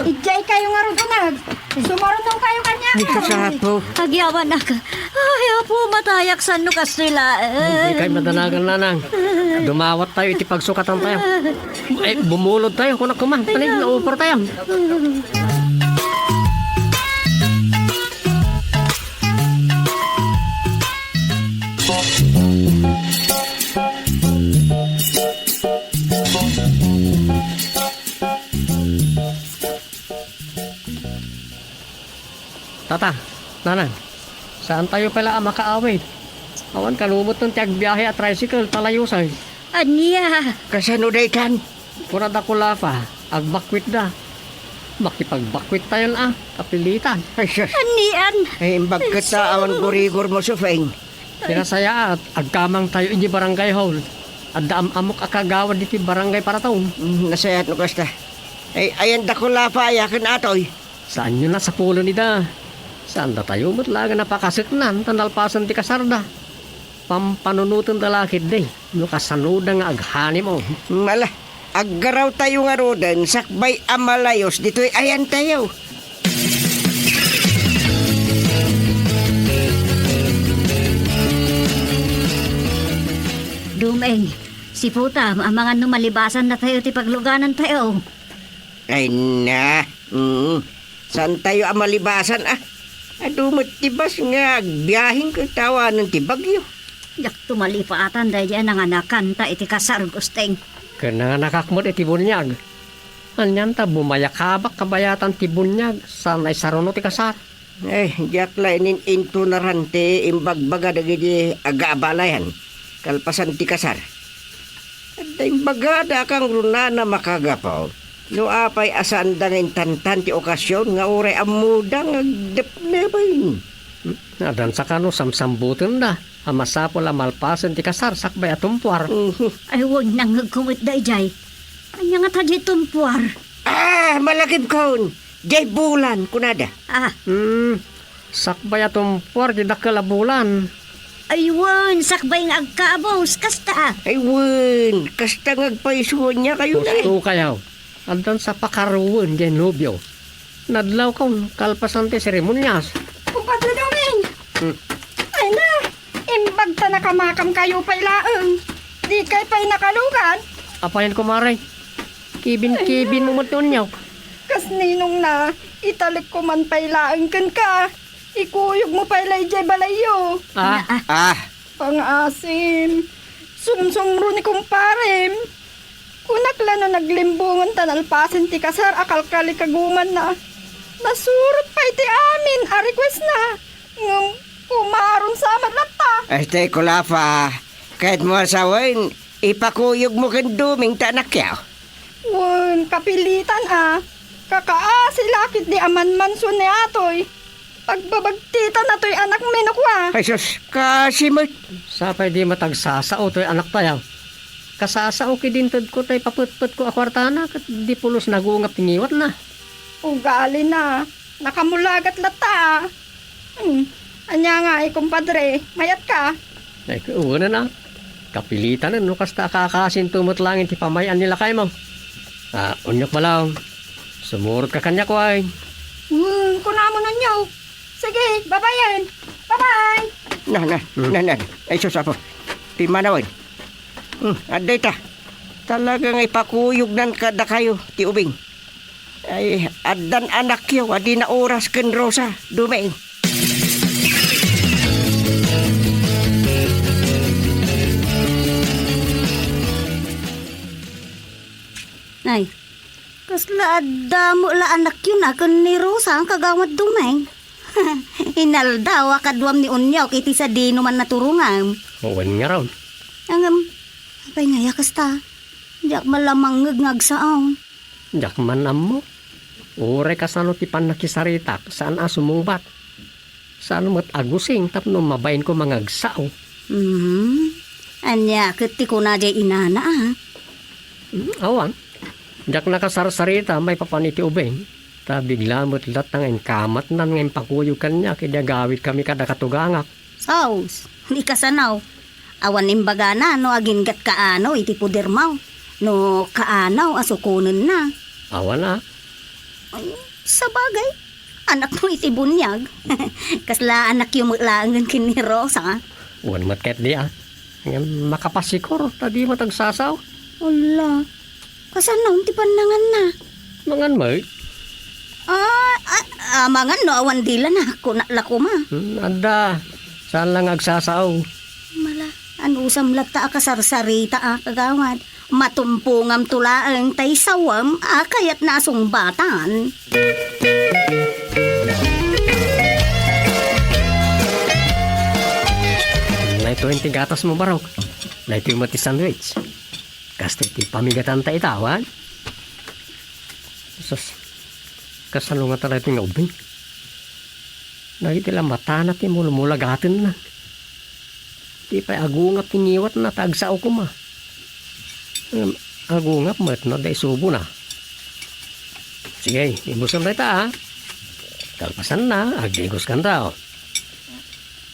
Ijay kayo nga ron. Sumarunong kayo kanya. Ay, kasapo. agyawan na ka. Ay, apo, matayak sa nukas nila. Hindi kayo madanagan nanang. Dumawat tayo, iti pagsukatan tayo. Eh, bumulod tayo, kunak kuman. Tanig, naupor tayo. Tata, nanang, saan tayo pala makaaway? Awan kalumot ng tiyagbiyahe at tricycle, talayusan. Anya, Kasano daytan? Pura da kulafa, agbakwit da. Makipagbakwit tayo na, kapilitan. Ay, sus. anian. Ay, imbag ka ta awan gurigor mo, Sufeng. Sinasaya at agkamang tayo inji barangay hall. At daam amok akagawad diti barangay para taong. Nasayat no kasta. Ay, ayan da ko lapa, ayakin atoy. Saan nyo na sa pulo ni da? Saan da tayo matlaga napakasitnan, tandalpasan ti kasarda. Pampanunutan dalakit day, no kasanuda nga aghani mo. Mala, aggaraw tayo nga rodan, sakbay amalayos, dito'y ayan tayo. Dumeng, si Putam, ang mga numalibasan na tayo ti pagluganan tayo. Ay na, saan tayo amalibasan Adumot tibas nga, biyahing ko tawanan ti bagyo. Yak tumalipaatan dahil yan ang anakanta iti kasar gusteng. Kaya nga nakakmot iti bunyag. Anyan ta bumayakabak kabayatan ti bunyag, sanay saruno ti kasar. Diyak lainin into narante imbagbaga dagiti aga-abalayan. Kalpasan ti kasar. At imbaga da kang runa na makagapaw. No apay asandang tantan ti okasyon nga uray amudang agdep na ba yun? Nadan sa kano samsambutin da. Amasapo la malpasan ti kasar sakbay atumpuar. Ay, huwag nang nagkumit da ijay. Anya nga tadya tumpuar. Malakib kaon. Jay bulan kunada. Sakbay atumpuar di dakalabulan. Aywan, sakbay nga agkaabos, kasta. Ay wen, kasta ngagpaisuon niya kayo na. Gusto kayaw. Andan sa pakaruwan gen nobyo. Nadlaw kaun kalpasan ti seremonyas. Kumpadre Doming. Ay na. Imbag ta nakamakam kayo pa'y laeng. Di kay pa'y nakalugan. Apayan ko maray. Kibin mo matunyaw. Kas ninong na, italik ko man pa'y laeng kan ka. Ikuyog mo pa'y layjay balayo. Pang-asim. Sumsumro ni kumparem. Kunak lano naglimbungan tanalpasin ti kasar akalkali kaguman na. Nasurot pa iti amin, a request na. Ngum, kumaron sa madlata. Ay tay kulafa. Kahit mo asawain, ipakuyog mo kan duming tanakyaw. Wan, kapilitan Kakaasilakit di aman manso ni atoy. Pagbabagtita na to'y anak minukwa. Ay sus, kasimot. Sapay di matagsasao to'y anak tayo. Kasasao kidintod ko tayo paputput ko akwartana kat di pulos nagungap tingiwat na. Ugali na. Nakamulagat lata. Anya nga kumpadre, mayat ka. Ay, una na. Kapilitan na, no, kasta kakasin tumot langin ti pamayan nila kayo mo. Unyok pa lang. Sumurot ka kanya ko ay. Kunamo na nyo. Sige, babayan. Bye-bye. Na. Ay sus apo. Timanawan. Aday ta. Talagang ipakuyog nan kada kayo, ti ubing. Ay, adan anak yo, adi na oras ken Rosa, dumain. Ay, kasla adamo la anak yun kun ni Rosa ang kagawad dumeng. Inaldaw akadwam ni Unyaw kiti sa di naman naturungan. Uwan nga raw. Apay nga kasta. Diyak malamang ngag saaw. Diyak manam mo. Ure ka sano ti panakisaritak saan asumungbat. Saan mat agusing tapno mabayin ko mangagsao. Anya, kati ko na jay inana Awan. Diyak nakasarsarita may papaniti ubeng. Ta bigla mo't latang kamat nan ngayon pakuyukan niya kaya gawit kami kada katugangak. Saus, di kasanaw. Awan imbaga na, no agingat kaano, iti puder mo. No kaanaw, asukunan na. Awan na. Ay, sa bagay, anak mo iti bunyag. Kasla anak yung maglaangan kini Rosa. Uwan matket di ah. Ngayon makapasikor, tadi mo tagsasaw. Wala. Kasano, ti panangan na. Mangan mo, Mangan no, awan dila na. Kunalako ma. anda, saan lang agsasaw? Mala, ano usam lata kasarsarita kagawad. Matumpungam tulaang tay sawam kayat nasong batan. Na 20 gatas mo barok. Na ito yung mati sandwich. Kasto iti pamigatan ta itawan. Sus, kasano nga talaga ito nga ubing. Nagitila mata na ti mulagatin na. Di pa agungap tiniwat na tagsao ko ma. Agungap mat na day subo na. Sige, ibusan na ita ha. Kalpasan na, agdigos kan tao.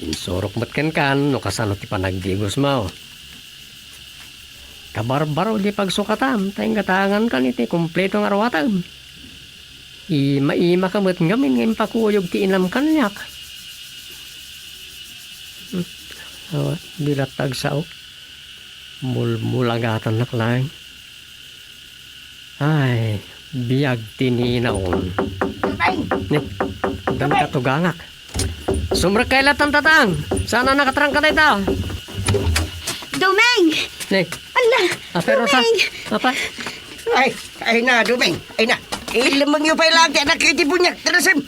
Insurok mat kan, no kasano ti panagdigos mo. Kabarbaro di pagsukatam, tayong gatangan kan iti kompleto ng arawatan. Ima ka mat ngamin ngayon pakuyog ti inam kanyak. Dilat tagsao. Mulagatan na lang. Ay, biyag tininaon. Ni, dan katugangak. Sumrak kailat ang tatang. Sana nakatrang ka na ito. Dumeng! Ni, Ala! pero sa... Apa? Ay na, Dumeng. Ay na. Ilamang yung pailagi, anak iti bunyag. Tarasim.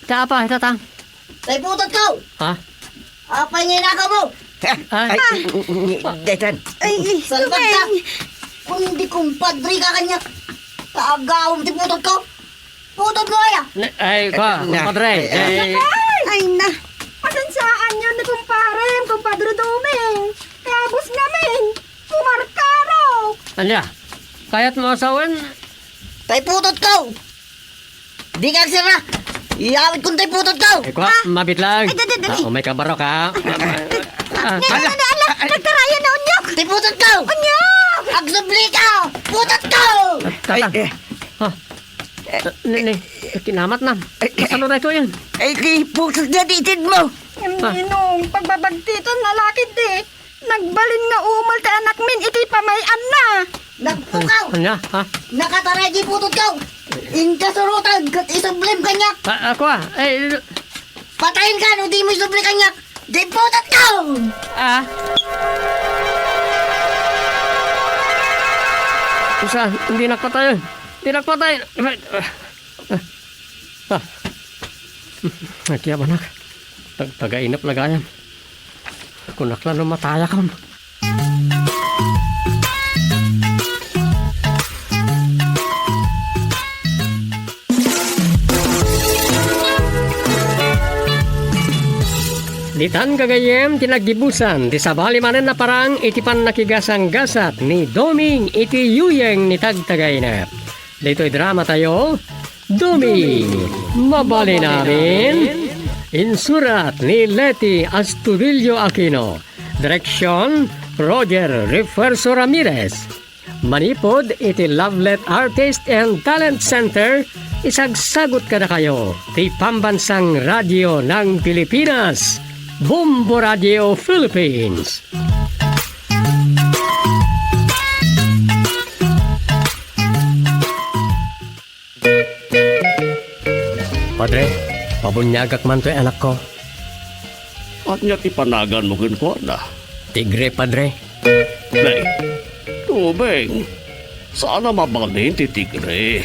Kaya apa, tatang? Tay putot ko! Ha? Apay ngayon ako mo! Ay, Detan. Ay, Salbag ka! Kung hindi kumpadri ka kanya, kaagawang ti putot ko! Putot mo kaya! ay, kwa, padre. ay na! Pasansaan yun ni kumpadre Dumeng. Kabus namin. Kumarkaro. Anya, kaya't mo asawan? Tay putot ko! Di ka sira! Iyawit kong tay putot ko! Ay, kwa, mabit lang. Ay, dali. May kabarok ha. Nagkaraya na unyok! Tay putot ko! Unyok! Agsubli ka! Putot ko! Tatang. Ni, kinamat na. Ano na ito yan? Ay, kay putos na ditid mo. Inong pagbabagtiton na lakid di. Nagbalin nga umal ta anak min iti pamayan na. Nagpukaw! Anya, ha? Nakataray di putot ko! Inkasurutan kat isublim kanya! Ako Patayin ka no di mo isubli kanya! Di putot ko! Usa, hindi nakpatay. Hindi nakpatay. Kaya ba nak? Tagainap lagayan. Kunakla no mataya ka. Ditan kagayem tinagdibusan di sabali manen na parang iti pan nakigasang gasat ni Doming iti yuyeng ni tagtagay na. Dito'y drama tayo, Doming, mabali namin. Insurat ni Leti Astudillo Aquino. Direksyon, Roger Refuerzo Ramirez. Manipod iti Lovelet Artist and Talent Center. Isagsagot ka na kayo di Pambansang Radyo ng Pilipinas. Bombo Radio Philippines. Padre, pabunyagak man to'y anak ko. At niya tipanagan mo ko na. Tigre, padre. Nay, Dumeng, sana mabalin ti tigre.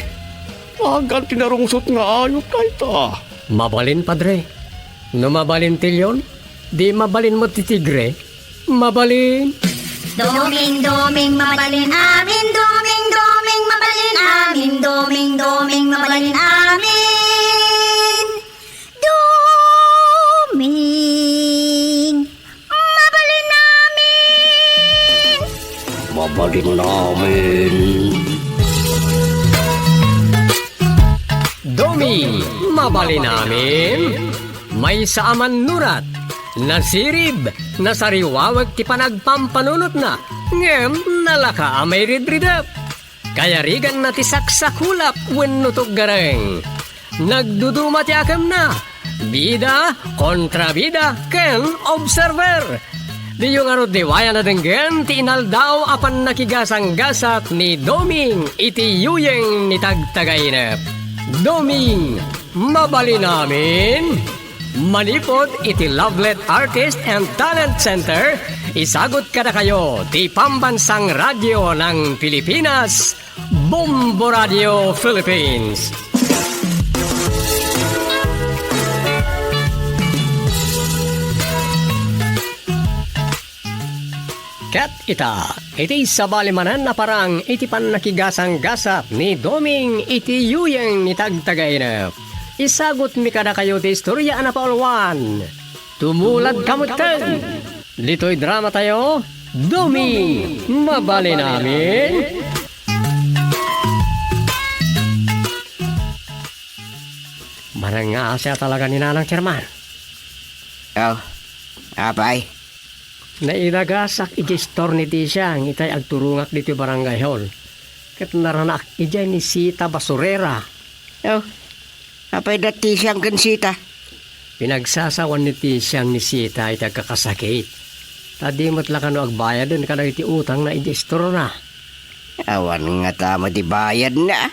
Agan tinarungsot nga ayot kay ta. Mabalin, padre. No mabalin tilyon, di mabalin mo ti tigre. Mabalin. Doming, mabalin amin. Doming, mabalin amin. Doming, mabalin amin. Doming, mabalin amin. Mabalin namin. Domi, mabalin namin. May saaman nurat. Nasirib, nasariwawag ti panagpampanunot na, ngem nalaka amay ridridap. Kaya rigan na ti saksakulap wenno tuggareng. Nagduduma ti akam na, bida kontra bida ken observer. Di yung arot diwaya na denggen ti inaldaw apan nakigasang-gasat ni Doming iti yuyeng ni tagtagainep. Doming, mabali namin. Manipod iti Lovelet Artist and Talent Center, isagot kada kayo ti pambansang radyo ng Pilipinas, Bombo Radio Philippines. Kat iti sabalimanan na parang iti pan nakigasang-gasat ni Doming iti yuyeng ni tagtagainep. Isagot mi kada kayo ti istorya na paulwan. Tumulad kamutan. Dito'y drama tayo, Doming, mabali namin. Marang siya talaga ni Nanang Chairman. Oh, apay. Nairagasak iti store ni Tisyang itay agturungak dito barangay hall. Kat naranak ijay ni Sita Basurera. Oh, apay dati siyang kansita. Pinagsasawan ni Tisyang ni Sita itay kakasakit. Tadi matla ka no agbayad din ka na iti utang na iti store na. Awan nga tama di bayad na.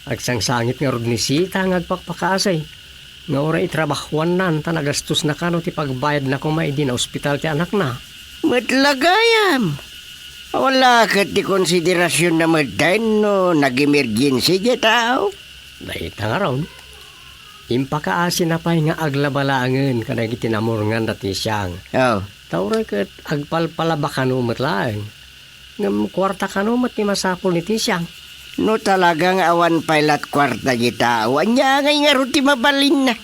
Agsangsangit nga rod ni Sita ang agpakpakasay. Nga oray itrabahwan nan ta nagastos na kano ti pagbayad na kumay di na ospital ti anak na. Matlagayam. Wala ka ti konsiderasyon na madain no nag-emergency di tao. Dahita nga raw. Impakaasin na pa'y nga aglabalaangan ka na itinamurngan dati siyang. Oh, Tauray kat agpalpalaba kanumat lang. Ngam kwarta kanumat ni masapol ni Tisyang. no talagang awan pailat kwarta di tao. Anya ngay nga ruti mabalin na.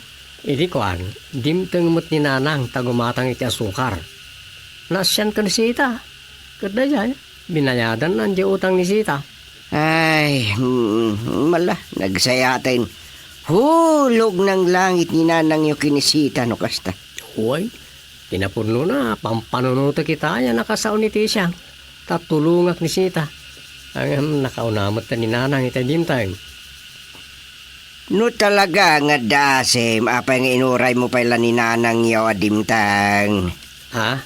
Idi kuan, dimteng mo't ni Nanang tagumatang iti asukar. Nasyan ka ni Sita. Kadaya, binayadan na di utang ni Sita. Ay, mala, nagsayatin. Hulog ng langit ni Nanang yung kinisita no kasta. Uy, pinapuno na, pampanunuto kita yan nakasaon ni Tisyang. Tatulungak ni Sita. Ang nakaunamot na ni Nanang iti dimteng. No talaga nga dasem, apa nga inuray mo pala ni Nanang yaw adimtang. Ha?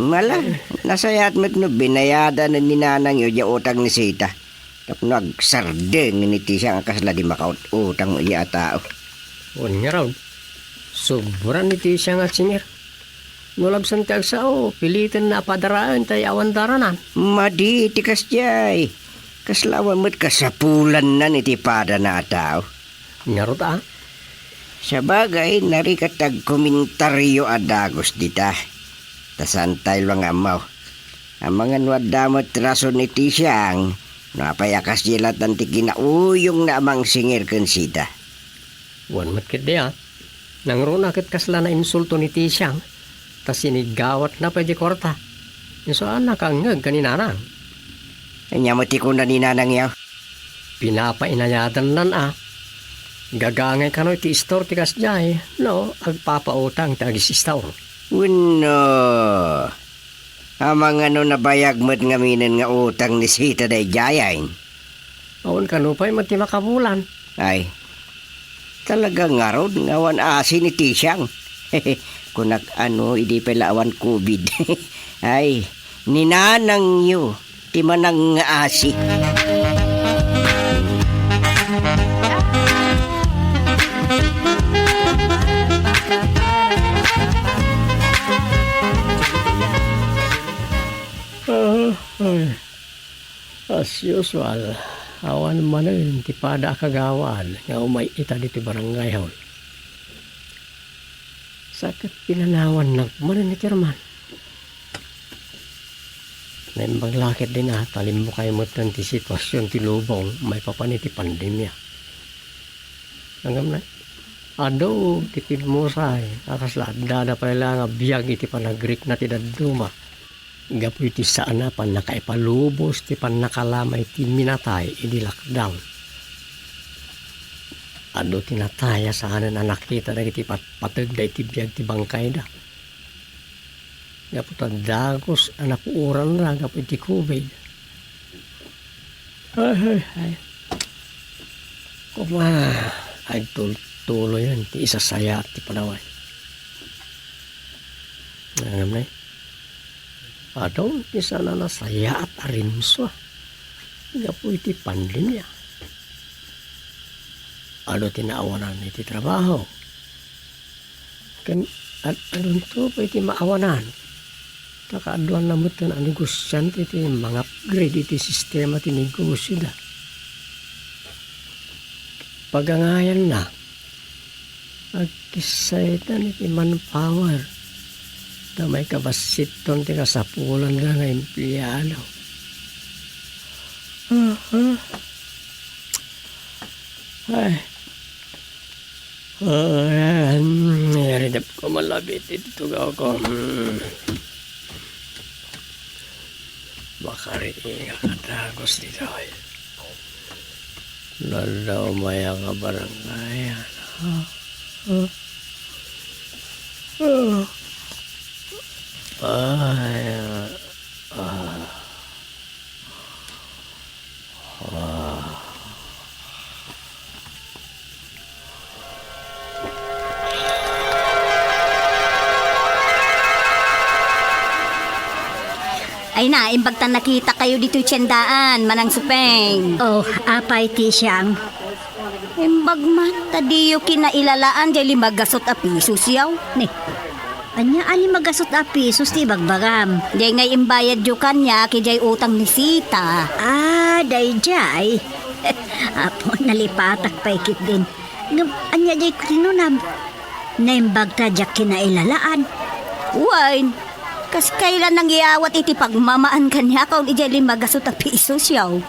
Mala, nasayat mo't no binayada na ni Nanang yaw ya utang ni Sita. Tapno agsardeng ni Tisha ang kasla di makaut-utang mo iya tao. Uwan nga raw. Sobra ni Tisyang at singir. Nulabsan ti agsao, pilitan na padaraan tayo awan daranan. Madi tikas jay. Kaslawan mo't kasapulan na ni tipada na tao. Ngarot Sa bagay, narikatag komentaryo adagos dita. Tasantay lang amaw. Ang mga nuadamot rason ni Tisyang, napayakas jilat ang tikinauyong na amang singir kensita. Wan matkit di Nangruna kit kasla na insulto ni Tisyang. Tas sinigawat na pwede korta. Yung so anak ang ngag kanina na. Kanya mo tikon na ni Nanang yaw. Pinapainayadan nan Gagangay ka no iti store ti kasjay. No, agpapautang ti agis store. Uno. Amang ano nabayag mo't ngaminan nga utang ni Sita day jayain. Awan ka no pa'y mati makabulan. Ay, talaga nga ron, ngawan asin ni Tisyang. Kunak ano, hindi pala awan COVID. Ay, ninanang yu, ti manang nga asi. As usual, awan man rin ti pada kagawan nga umay ita diti barangay hall. Sakit pinanawan ng manin ni Chairman. Naimbang lakit din talim mo kayo mo ti sitwasyon ti lubong may papaniti pandemya. Hanggang na, ado ti pinmusay, akasla dada pala nga biyag iti panagrik na ti daduma. Gapu iti saan na pan nakaipalubos ti pan nakalamay ti minatay idi lockdown. Ado tinataya saan na nakita na iti patag da iti biyag ti bangkay da. Gaputan dagos anak uran na kapit ti COVID. Ay. Kuma, ay tulo yan. Ti isasaya at ti panaway. Nangam na Adaw, isa na nasaya at arimso. Gapu iti pandemya. Ado tinaawanan iti trabaho. Kan adon to pa iti maawanan. Takaaduan na mo ang negosyante iti mga upgrade iti sistema ti negosyo da. Pagangayan na. Agkisaytan iti manpower. Na may kabasiton ti kasapulan na nga empleyado. Ay. Naridap ko malabit ito ko. Baka rin kakatagos dito. Lalaw maya ka barangay. Ay na, imbagtan nakita kayo dito tiyandaan, manang supeng. Oh, apay ti siyang. Imbag man, tadiyo kinailalaan, jay limagasot a pisos yaw. Ni, anya ali magasot a pisos ti bagbagam. Jay ngay imbayad yu kanya, kijay utang ni Sita. Ah, day jay. Apo, nalipatak pa ikit din. Anya jay kulinunam. Naimbag ta jak kinailalaan. Wine. Kas kailan nang iawat iti pagmamaan kanya kaun ijay limagasot a pisos yaw.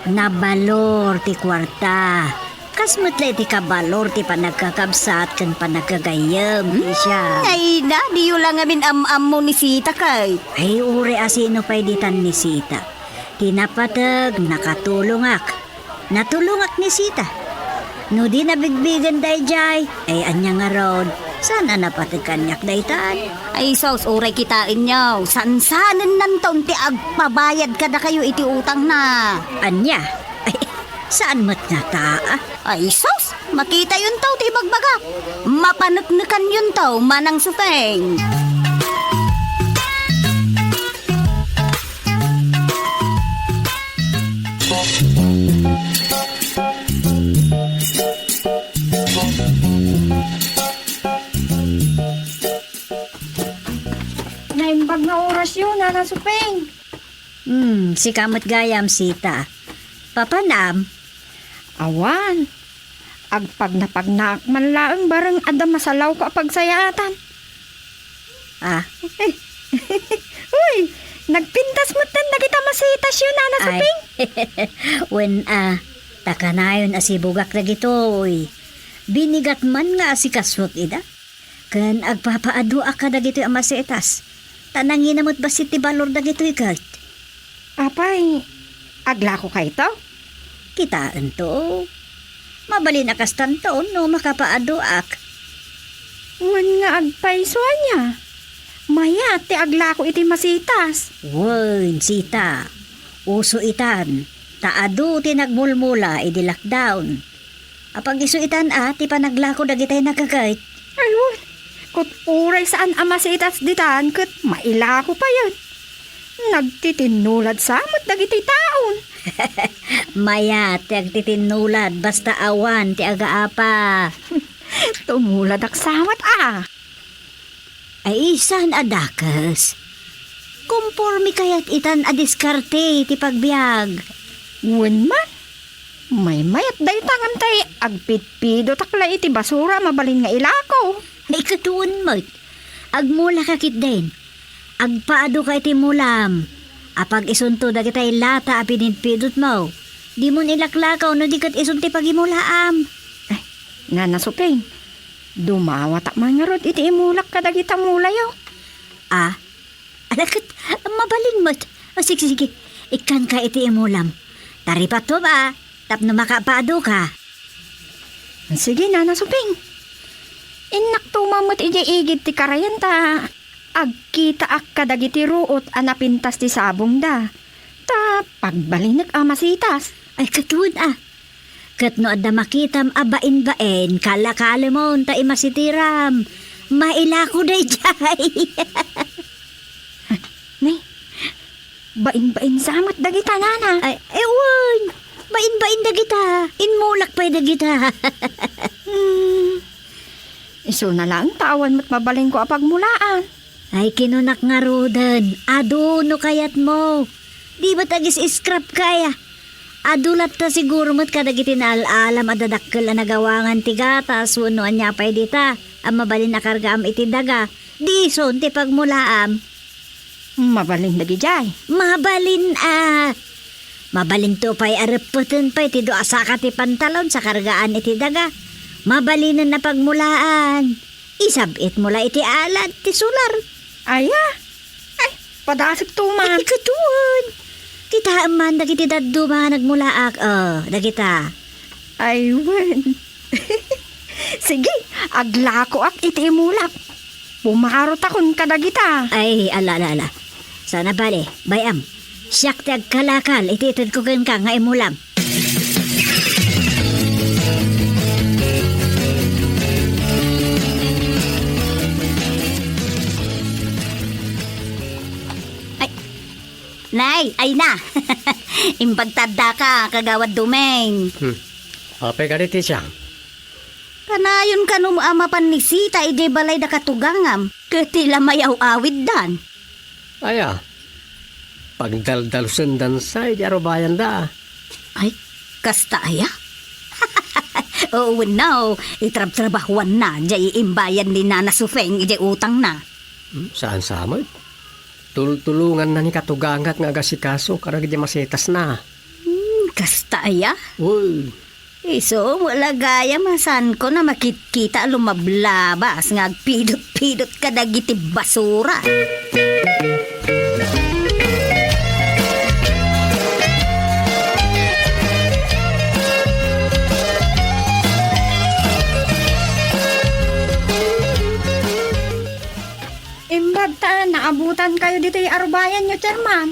Nabalor ti kwarta. Kas mutla iti kabalor ti panagkakabsat kan panagkagayam ti siya. Ay na, diyo lang amin am mo ni Sita kay. Ay uri asino pa'y ditan ni Sita. Tinapatag, nakatulungak. Natulungak ni Sita. No di nabigbigan day jay, ay anya nga rod. Sana napatag kanyak daytan. Ay sos, uray kitain nyaw. Sansanan nanton ti agpabayad ka na kayo iti utang na. Anya? Ay, saan mo't nata? Ay sos, makita yun taw ti bagbaga. Mapanuknukan yun taw, manang supeng. Naimbag na oras yun, Nana Supeng. Si kamot gayam Sita. Papanam? Awan. Agpag napagnaak man laang barang ada masalaw ka pagsayatan. Ah, Uy, nagpintas mo tan na kita masitas yun, Nana ay. Supeng. When takanayon asibugak na gitoy. Binigat man nga asikaswag ida. Kan agpapaadu ka na gitoy ang masitas. Tanangin namot basit ti balor na gitoy kat. Apay, agla ko kay to? Kitaan to. Mabali na kastanton no makapaadu ak. Wan nga agpaiso niya. Maya, ti agla ko iti masitas. Wen, Sita. Uso itan. Taadu ti nagmulmula idi lockdown. Apag iso itan ti panaglako dagitay nagagayt. Ayun, kut uray saan ama masitas ditan, kut maila ko pa yun. Nagtitinulad samot dagiti taon. Maya, ti agtitinulad basta awan ti agaapa. Tumulad ak samot Ay isan adakas. Kumpormi kayat itan adiskarte ti pagbiag. Wen man, may mayat day tangan tay agpitpido takla iti basura mabalin nga ilako. Ay katuon mo't. Agmula kakit din. Agpaado ka iti mulam. Apag isunto dagitay lata apinitpidot mo. Di mo nilaklakaw no di kat isunti pagimulaam. Nana Supeng, dumawat man nga rod iti imulak kadagita mulayaw. Alakit, mabalin mo't. O sige, ikan ka iti imulam. Taripat to ba? Tapno makapaado ka. Sige, Nana Supeng. Inak tumamot iti igid ti karayan ta. agkita ak kadagiti ruot anapintas ti sabong da. Ta pagbalinig amasitas. Ay katun Kat no adda makitam abain-bain, kala-kala mo, ta imasitiram. Maila ko day jay. Nay, bain-bain samot dagita nana. Ay, ewan. Bain-bain dagita. Inmulak pa'y dagita. Iso na lang tawan mo't mabaling ko apagmulaan. Ay, kinunak nga rodan. Aduno kayat mo. Di ba tagis scrap kaya? Adulat ta siguro mo't kadagiti na alam adadakkel na nagawangan ti gatas wano anya pa'y dita. Ang mabalin na karga am iti daga. Di son ti pagmulaam. Mabaling dagi jay. Mabalin Mabalin to pa'y areputin pa'y ti doa sa ti pantalon sa kargaan iti daga. Mabalinan na pagmulaan. Isabit mula iti alat ti sular. Ay, padasig tuman. Ay, katuon. Kita man dagiti daddo mga nagmulaak. Dagita. Ay, wen. Sige, aglako ak iti imulak. Pumarot akon kadagita. Ay, ala. Sana bale, bayam. Siyak ti agkalakal, ititid ko ka nga imulam. Nay, ay na. Impagtada ka, kagawad dumeng. Apay ka rin siyang. Kanayon ka nung amapan ni Sita, ije balay da katugangam. Katila mayaw awid dan. Aya, pagdaldalusan dan sa ijaro bayan da. Ay, kasta aya? Oo, no. Itrab-trabahuan na. Jay imbayan ni Nana Sufeng, ije utang na. Saan samad? Tulungan na ni katugangat nga agasikaso karag di masetas na. Kasta aya? Uy, Iso, wala gaya masan ko na makikita lumablabas nga pidot-pidot kadagiti basura. Imbagta, naabutan kayo dito yung arubayan nyo, Chairman.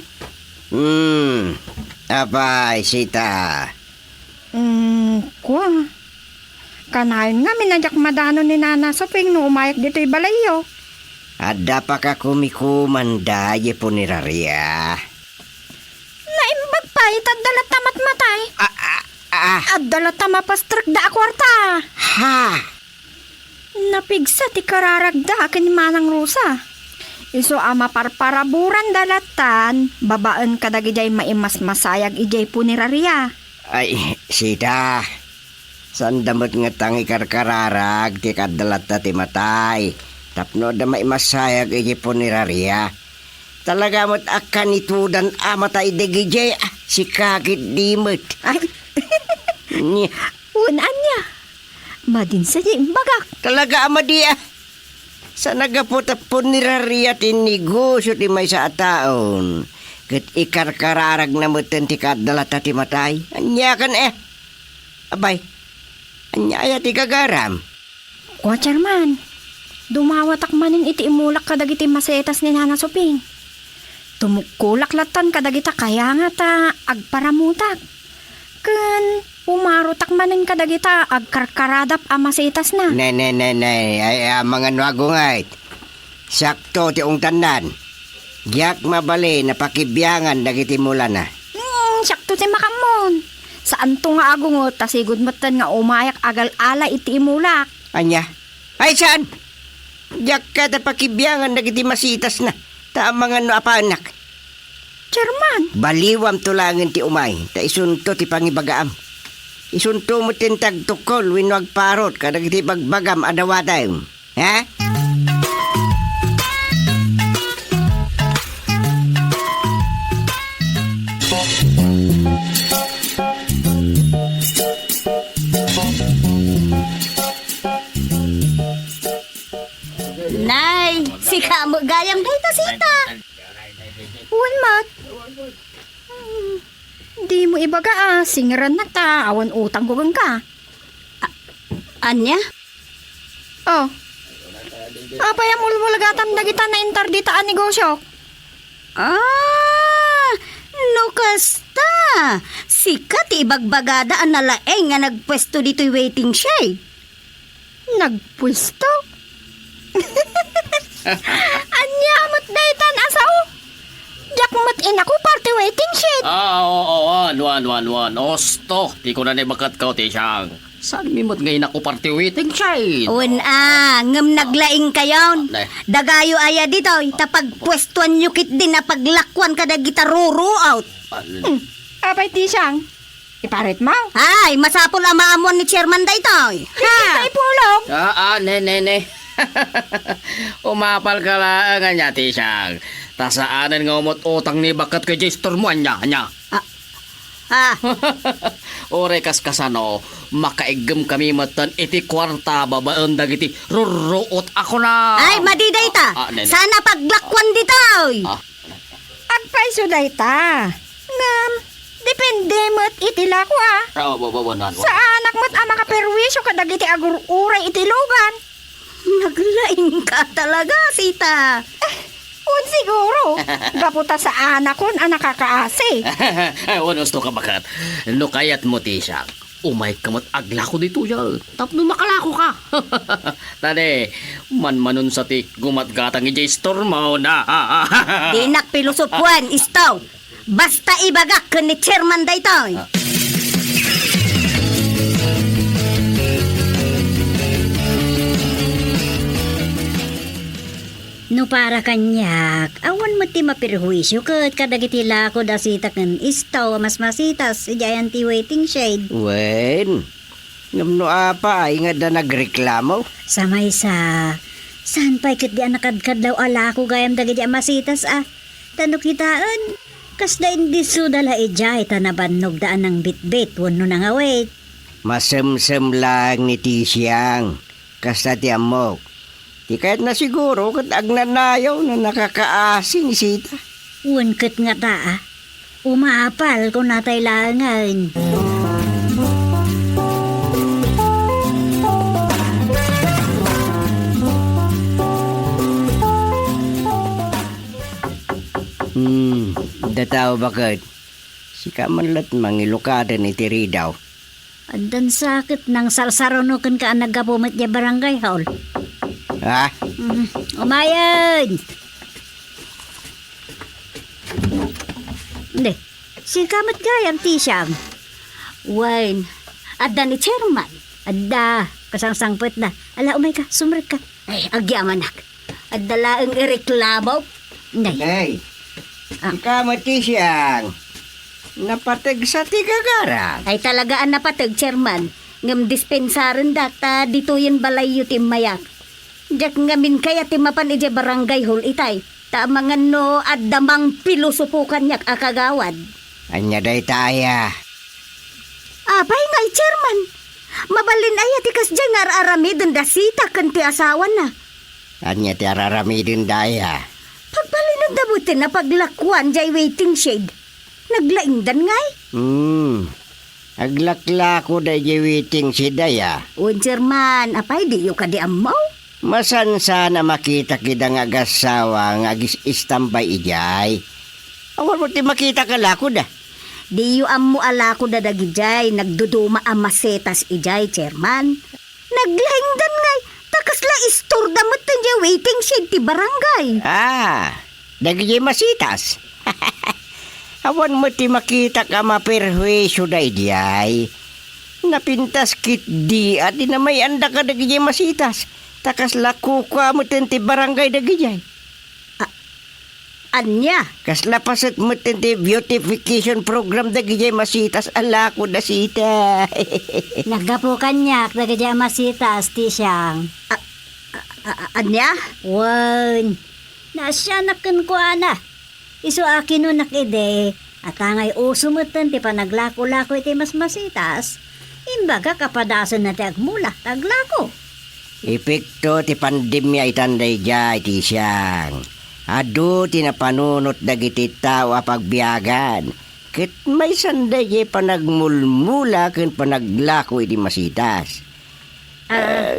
Apay, Sita. Kuwa. Kanayon nga, minadyak madano ni Nana Soping no umayak dito yung balayo. Ada pa ka kumikumanda, ye po ni Raria. Naimbag pa, itadalat tamat matay. Adalat tamapastrak da akwarta. Ha! Napigsa ti kararagda kin manang rusa. Iso ama parparaburan dalatan, babaan kadagijay maimas masayag ijay puniraria. Ay, Sita. Sandamot nga tangi karkararag, ti kadalat na ti matay. Tapno da maimasayag iji po ni Raria. Talaga mo't akan itudan amatay dagijay, si kakit dimot. Ay, Nya, unan niya. Madin sa di imbagak. talaga ama dia. Sa nagapot po ni Raria ti negosyo ti may sa ataon. Kat ikarkararag na mo't ti kadalat na ti matay. Anya kan Abay, anya aya ti kagaram. Kuwa, Chairman. Dumawatak manin iti imulak kadagiti masetas ni Nana Soping. Tumukulak latan kadagita kaya nga ta agparamutak. Ken pumarutak manin kadagita agkarkaradap a masetas na. Ne, ay mga nwagungay. Sakto ti ung tanan. Giyak mabali na pakibiyangan dagiti mula na. Sakto si makamon. Saan to nga agungot tasigod matan nga umayak agal-ala iti imulak. Anya? Ay saan? Giyak ka ta pakibiyangan dagiti masitas na. Ta mga apanak. Chairman, Baliwam tulangin ti umay. Ta isunto ti pangibagaam. Isunto mo tintag tukol winwag parot kadagiti bagbagam adawatay. Ha? Nay, si kamo gayam dito, Sita. Mat. Di mo ibaga singaran na ta, awan utang ko ka. Anya? Oh, Apay ang mulmulagatan dagita na interdita ang negosyo. Ah, no kasta. Sikat ibagbagada ang nalaeng nga nagpwesto dito'y waiting shed. Nagpwisto? Anya mo't daytan asaw? Jak mo't ina ko party waiting shed. Oo, wan. Osto, di ko na bakat ka, Tishang. Saan mimot ngayon ako party waiting siya? Ngam naglaing kayon. Nay. Dagayo aya dito'y tapag pwestuan nyo kit din na paglakwan ka dagita ruro out. Apay tisang. Iparit mo. Ay, masapol ang maamon ni chairman daytoy. Ay pulong. Ne. Umapal ka lang nga, Tishang. Tasaanan nga umot utang ni bakat kay Jester mo, anya. Ah, Ore kasano, makaigam kami matan iti kwarta babaan dagiti ruruot ako na. ay madiday ta. Nene. Sana paglakwan ditoy. Agpay suday ta. Ngam, depende mo't itila ko Sa anak mo't ama ka perwisyo kadagiti agur-uray itilugan. Naglaing ka talaga, sita. Un siguro. Gaputa sa anak kon anak kakaasi. Gusto ka bakat. No kayat mo, Tishang. Umay kamot agla ko dito yan. Tapno makalako ka. Tade, manmanon sa tik gumatgatang i-Jester mo na. Di nakpilusupuan, istaw. Basta ibagak ka ni chairman daytoy. No para kanyak, awan mo ti mapirhuisyo kat kadagitila ko da sitak ng istaw mas masitas ijayan ti waiting shade. Wen, ngam no apa ay nga da nagreklamo? Samay sa, saan pa ikit di anakadkad daw ala ko gayam dagiti masitas Tano kitaan, kas da hindi sudala ijay tanabannog daan ng bitbit wano nang awit. Masemsem lang ni Tisyang. Kasta ti amok. Di kahit na siguro kat agnanayaw na nakakaasi ni Sita. Unkit nga ta Umapal ko natay langan. Dataw bakit? Si kamanlat mangilukadan ni Tiridaw. Andan sakit ng sarsaronukan ka nagapumit niya barangay hall. Ha? Umayan! Hindi, si kamat gayam Tisyang. Wine, adda ni chairman. Adda, kasangsangpit na. Ala, umay ka, sumrit ka. Ay, agyaman nak. Adda laang ireklamo. Hindi. Hey, si Kamatisyang. Napatag sa tigagara. Ay talagaan napatag, chairman. Ngam dispensaran data, dito yung balay yutim mayak. Diyak ngamin kaya timapan ije barangay hall itay. Tamangan no at damang pilusupukan yak akagawad. Anya day taya. Abay ngay, chairman. Mabalin ay atikas dyan aramidon da sita kan ti asawan na. Anya ti araramidin daya. Pagbalin ang dabutin na paglakwan jay waiting shade. Naglaingdan ngay. Aglakla ko da waiting si daya. O, chairman, apay di yu ka di amaw. Masan sana makita kita nga gasawa nga istambay ijay. Awan mo ti makita ka lako da. Di yu ammo alako da dagijay. Nagduduma ang masetas ijay, chairman. Naglaingdan ngay. Takasla istor damot na jay waiting shade ti barangay. Dagijay masitas. Awan mo ti makita ka maperhuesyo da ijay. Napintas kit di at na may anda ka dagijay masitas. Takas laku ka mo ti barangay dagijay. Anya? Kasla pasat mo ti beautification program dagijay masitas alako da sita. Nagapo kanyak dagijay masitas ti siyang. Anya? Wan. Nasyanakan ko ana. Iso akin no nakide. At angay usumutan ti panaglako-lako iti mas masitas. Imbaga kapadasan na ti agmula. Taglako. Epekto ti pandemya itanday jay ti siyang. Adu ti napanunot dagiti tao a pagbiyagan. Ket may sanday panagmulmula ken panaglako iti masitas.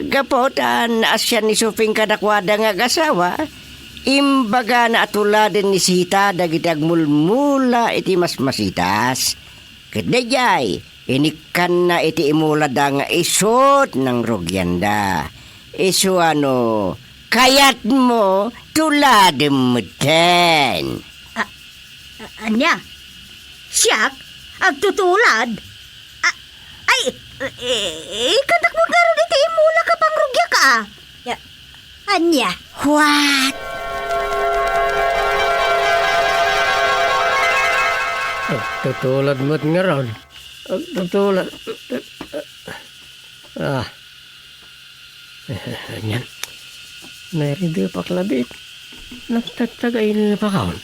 Gapotan asya ni Suping kadakwada nga gasawa, imbaga na atuladen ni Sita dagiti agmulmula iti mas masitas. Kadayay, inikan na iti imula da nga isot ng rugyanda. Iso ano, kayat mo tuladen mo ten. Anya? Siyak? Agtutulad? Kandak mo garo dito imula ka pang rugya ka. Anya? What? Tutulad mo't nga ron. Tutulad. Yan. Narindi pa klabit. Nagtatagay na pa kaon.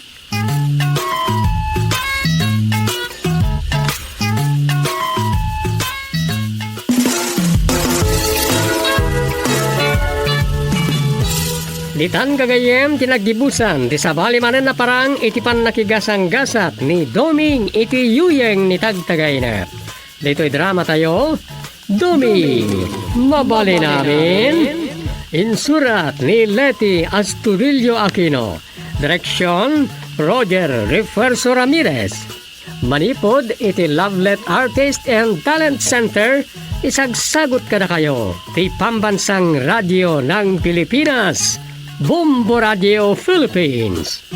Ditan kagayem tinagdibusan di sabali manen na parang iti pan nakigasang-gasat ni Doming iti yuyeng ni tagtagay na. Dito'y drama tayo, Doming, mabali namin. Insurat ni Leti Astudillo Aquino. Direksyon, Roger Refuerzo Ramirez. Manipod iti Lovelet Artist and Talent Center. Isagsagot ka na kayo. Ti Pambansang Radio ng Pilipinas. Bombo Radio Philippines.